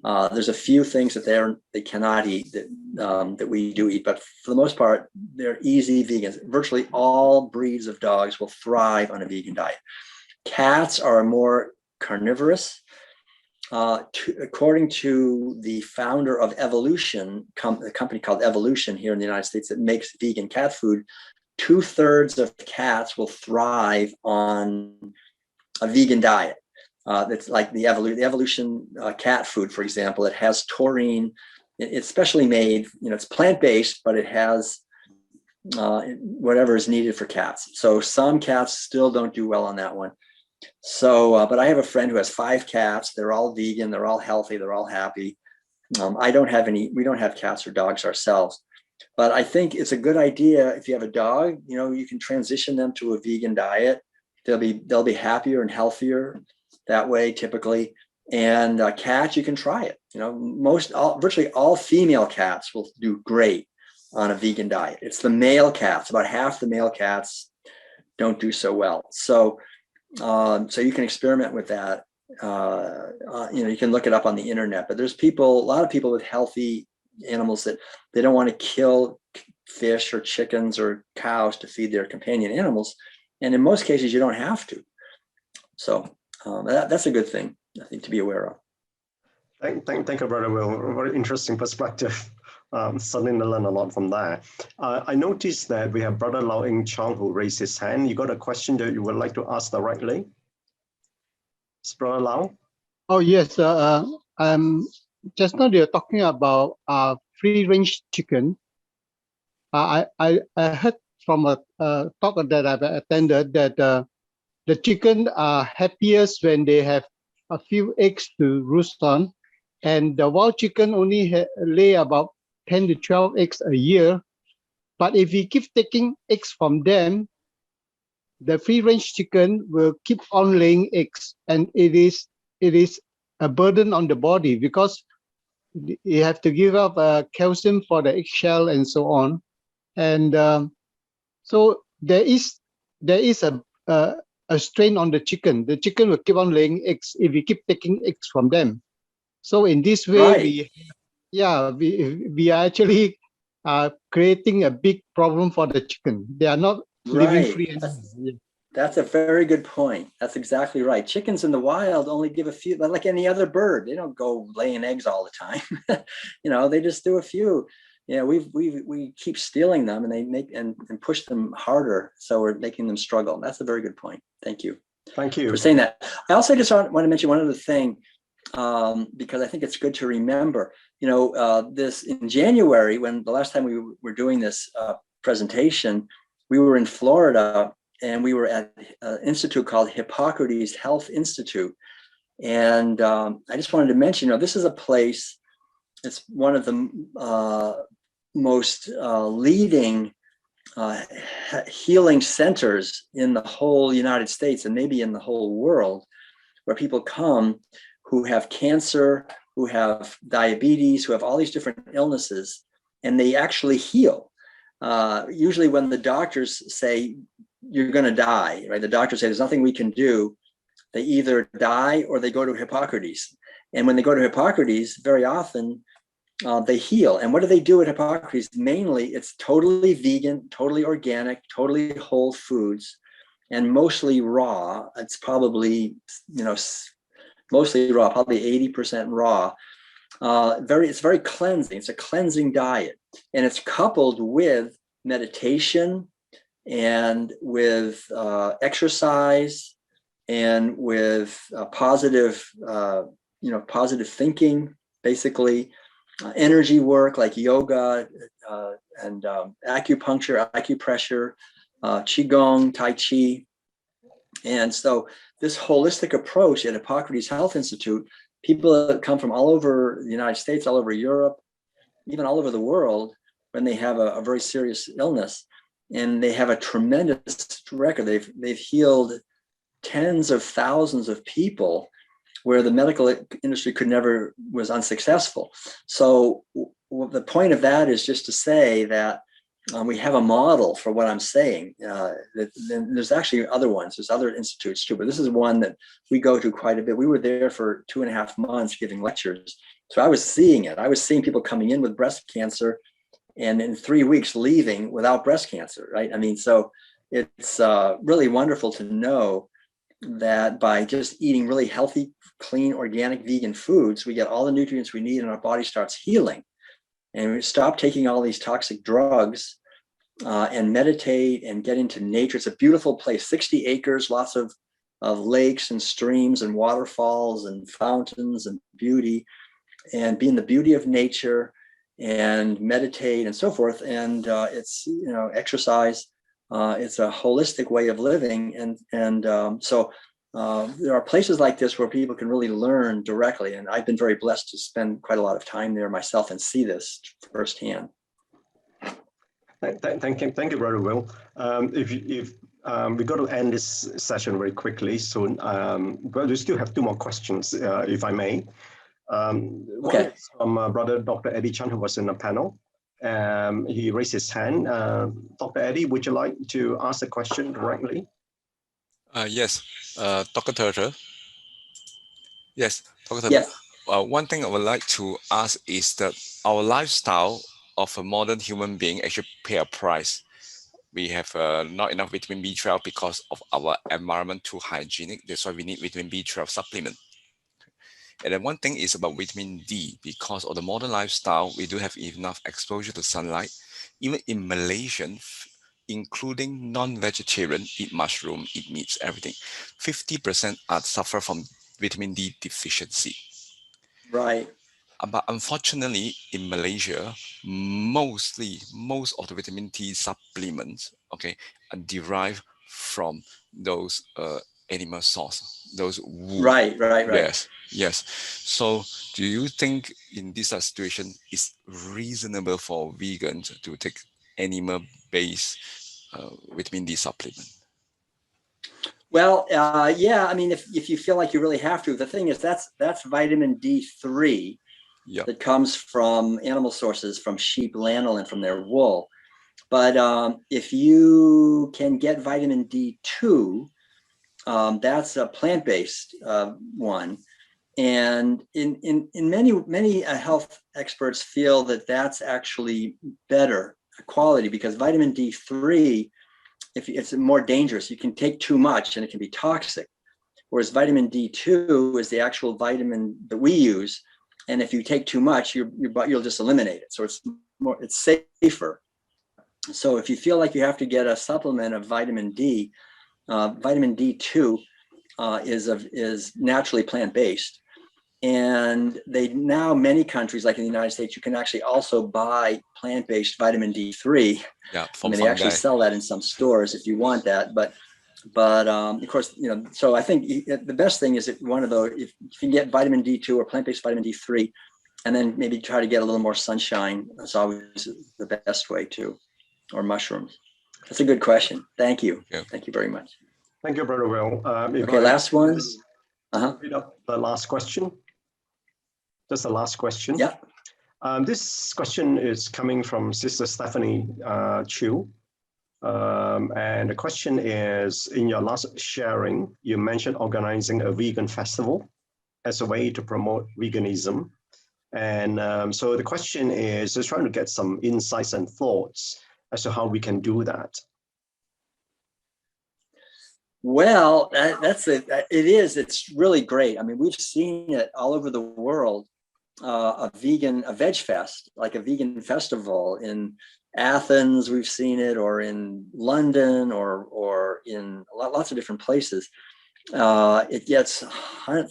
There's a few things that they cannot eat that we do eat, but for the most part, they're easy vegans. Virtually all breeds of dogs will thrive on a vegan diet. Cats are more carnivorous. According to the founder of Evolution, a company called Evolution here in the United States that makes vegan cat food, 2/3 of cats will thrive on a vegan diet. That's like the Evolution cat food, for example. It has taurine. It's specially made. It's plant-based, but it has whatever is needed for cats. So some cats still don't do well on that one. So, but I have a friend who has 5 cats. They're all vegan. They're all healthy. They're all happy. I don't have any. We don't have cats or dogs ourselves. But I think it's a good idea if you have a dog. You can transition them to a vegan diet. They'll be happier and healthier that way, typically. And cats, you can try it. Virtually all female cats will do great on a vegan diet. It's the male cats. About half the male cats don't do so well. So you can experiment with that. You can look it up on the internet. But there's a lot of people with healthy animals that they don't want to kill fish or chickens or cows to feed their companion animals. And in most cases, you don't have to. So that's a good thing, I think, to be aware of. Thank you, Brother Will. Very interesting perspective. Certainly learn a lot from that. I noticed that we have Brother Lau Ing Chong who raised his hand. You got a question that you would like to ask directly? Brother Lau? Oh, yes. Just now you're talking about free-range chicken. I heard from a talk that I've attended that the chicken are happiest when they have a few eggs to roost on, and the wild chicken only lay about 10 to 12 eggs a year. But if we keep taking eggs from them, the free-range chicken will keep on laying eggs, and it is a burden on the body because you have to give up calcium for the eggshell and so on. And So there is a strain on the chicken. The chicken will keep on laying eggs if we keep taking eggs from them. So in this way, Right. we are actually creating a big problem for the chicken. They are not living Right. free. That's a very good point. That's exactly right. Chickens in the wild only give a few, like any other bird. They don't go laying eggs all the time. You know, they just do a few. Yeah, we keep stealing them, and they make and push them harder. So we're making them struggle. That's a very good point. Thank you. Thank you For saying that. I also just want to mention one other thing, because I think it's good to remember. You know, this in January, when the last time we were doing this presentation, we were in Florida. And we were at an institute called Hippocrates Health Institute. And I just wanted to mention, you know, this is a place, it's one of the most leading healing centers in the whole United States and maybe in the whole world, where people come who have cancer, who have diabetes, who have all these different illnesses, and they actually heal. Usually when the doctors say, you're going to die, right? The doctors say there's nothing we can do. They either die or they go to Hippocrates. And when they go to Hippocrates, very often they heal. And what do they do at Hippocrates? Mainly, it's totally vegan, totally organic, totally whole foods, and mostly raw. It's probably, you know, mostly raw, probably 80% raw. It's very cleansing. It's a cleansing diet. And it's coupled with meditation, and with exercise, and with positive, positive thinking, basically energy work like yoga and acupuncture, acupressure, qigong, tai chi. And so this holistic approach at Hippocrates Health Institute, people that come from all over the United States, all over Europe, even all over the world, when they have a very serious illness, and they have a tremendous record. They've healed tens of thousands of people where the medical industry was unsuccessful. So the point of that is just to say that we have a model for what I'm saying. There's actually other ones. There's other institutes too, but this is one that we go to quite a bit. We were there for 2.5 months giving lectures. So I was seeing it. I was seeing people coming in with breast cancer and in 3 weeks leaving without breast cancer, right? I mean, so it's really wonderful to know that by just eating really healthy, clean, organic, vegan foods, we get all the nutrients we need and our body starts healing. And we stop taking all these toxic drugs and meditate and get into nature. It's a beautiful place, 60 acres, lots of lakes and streams and waterfalls and fountains and beauty, and be in the beauty of nature and meditate and so forth. And it's, you know, exercise. It's a holistic way of living. So there are places like this where people can really learn directly. And I've been very blessed to spend quite a lot of time there myself and see this firsthand. Thank you very well. If we got to end this session very quickly soon, but we still have 2 more questions, if I may. One is from Brother Dr. Eddie Chan, who was in the panel. He raised his hand. Dr. Eddie, would you like to ask a question directly? Yes, Dr. Turtle. Yes, Dr. Turtle. Yes. One thing I would like to ask is that our lifestyle of a modern human being actually pay a price. We have not enough vitamin B12 because of our environment too hygienic. That's why we need vitamin B12 supplement. And then one thing is about vitamin D. Because of the modern lifestyle, we do have enough exposure to sunlight. Even in Malaysian, including non-vegetarian, eat mushroom, eat meats, everything, 50% suffer from vitamin D deficiency. Right. But unfortunately, in Malaysia, most of the vitamin D supplements, okay, are derived from those animal source, those wool. Right. Yes. So do you think in this situation it's reasonable for vegans to take animal-based vitamin D supplement? Well, yeah, I mean, if you feel like you really have to, the thing is that's vitamin D3 that comes from animal sources, from sheep lanolin, from their wool. But if you can get vitamin D2, that's a plant-based one. And in many health experts feel that that's actually better quality, because vitamin D3, if it's more dangerous, you can take too much and it can be toxic. Whereas vitamin D2 is the actual vitamin that we use, and if you take too much, you'll just eliminate it. So it's safer. So if you feel like you have to get a supplement of vitamin D, vitamin D2 is naturally plant-based. And now many countries, like in the United States, you can actually also buy plant-based vitamin D3. Yeah, I mean, they actually sell that in some stores if you want that. But of course, so I think the best thing is one of those, if you can get vitamin D2 or plant-based vitamin D3, and then maybe try to get a little more sunshine. That's always the best way too, or mushrooms. That's a good question. Thank you. Yeah. Thank you very much. Thank you, Brother Will. Okay, last one. Read up the last question. Just the last question. Yeah. This question is coming from Sister Stephanie Chu. And the question is, in your last sharing, you mentioned organizing a vegan festival as a way to promote veganism. And so the question is just trying to get some insights and thoughts as to how we can do that. Well, it's really great. I mean, we've seen it all over the world. A veg fest, like a vegan festival in Athens, we've seen it, or in London, or in lots of different places. It gets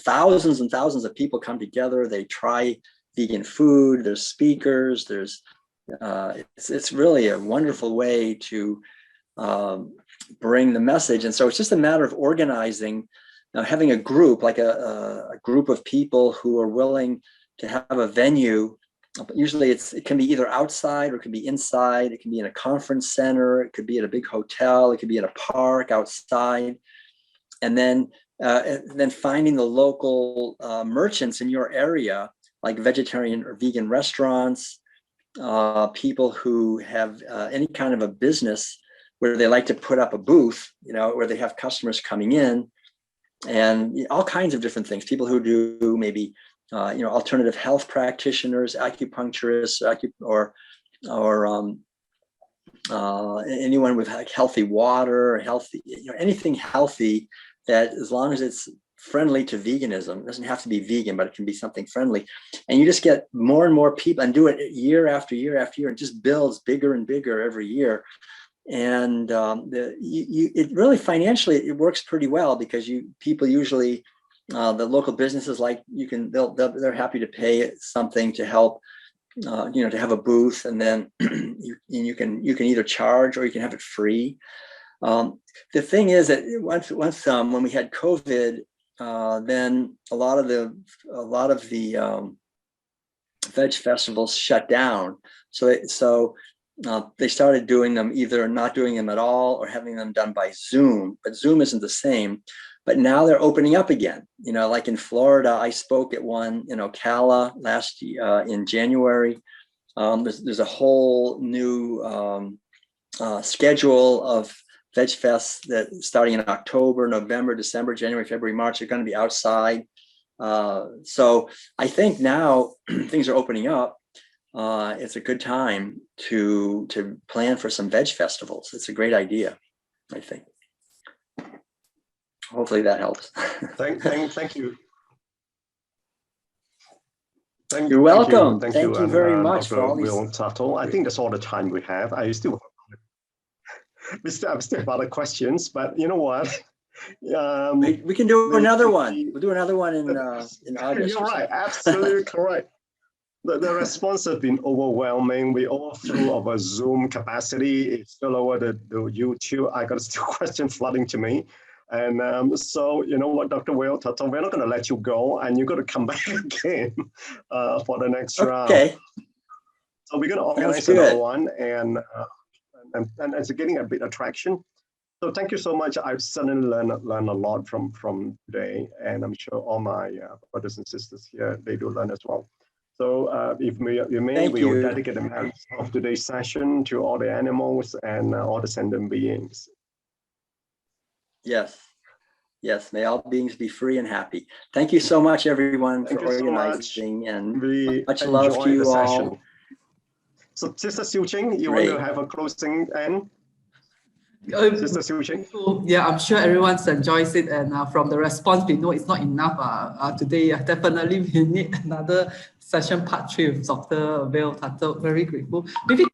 thousands and thousands of people come together. They try vegan food. There's speakers. It's really a wonderful way to bring the message. And so it's just a matter of organizing, having a group, like a group of people who are willing to have a venue. Usually it can be either outside or it can be inside. It can be in a conference center. It could be at a big hotel. It could be in a park outside. And then finding the local merchants in your area, like vegetarian or vegan restaurants, people who have any kind of a business where they like to put up a booth, where they have customers coming in, and all kinds of different things. People who do maybe alternative health practitioners, acupuncturists, or anyone with like healthy water, anything healthy, that as long as it's friendly to veganism, it doesn't have to be vegan, but it can be something friendly. And you just get more and more people, and do it year after year after year, and just builds bigger and bigger every year. And it really financially, it works pretty well, because people usually, the local businesses, like they're happy to pay something to help, to have a booth, and then you can either charge or you can have it free. The thing is that once when we had COVID, then a lot of the veg festivals shut down. So they started doing them, either not doing them at all or having them done by Zoom. But Zoom isn't the same. But now they're opening up again. Like in Florida, I spoke at one in Ocala last year, in January. There's a whole new schedule of veg fests that starting in October, November, December, January, February, March, are going to be outside. So I think now things are opening up. It's a good time to plan for some veg festivals. It's a great idea, I think. Hopefully that helps. Thank you. You're welcome. Thank you very much Dr. for all these. DrWillTuttle. I think that's all the time we have. I still have other questions, but you know what? We can do another one. We'll do another one in August. You're right. Absolutely correct. The response has been overwhelming. We overflew our Zoom capacity. It's still over the YouTube. I got still questions flooding to me. And so, you know what, Dr. DrWillTuttle, we're not going to let you go, and you're going to come back again for the next round. Okay. So we're going to organize another one, and it's getting a bit of traction. So thank you so much. I've certainly learned a lot from today, and I'm sure all my brothers and sisters here, they do learn as well. So if you may, Thank we will you. dedicate the rest of today's session to all the animals and all the sentient beings. Yes. Yes, may all beings be free and happy. Thank you so much, everyone, Thank for you so much. organizing, and We much love to enjoyed you the all. session. So Sister Xiu Ching, you want to Great. have a closing end? Sister Xiu Ching? Yeah, I'm sure everyone's enjoys it, and from the response, we know it's not enough today. Definitely, we need another session part 3 with Dr. BroTuttle. Very grateful. Maybe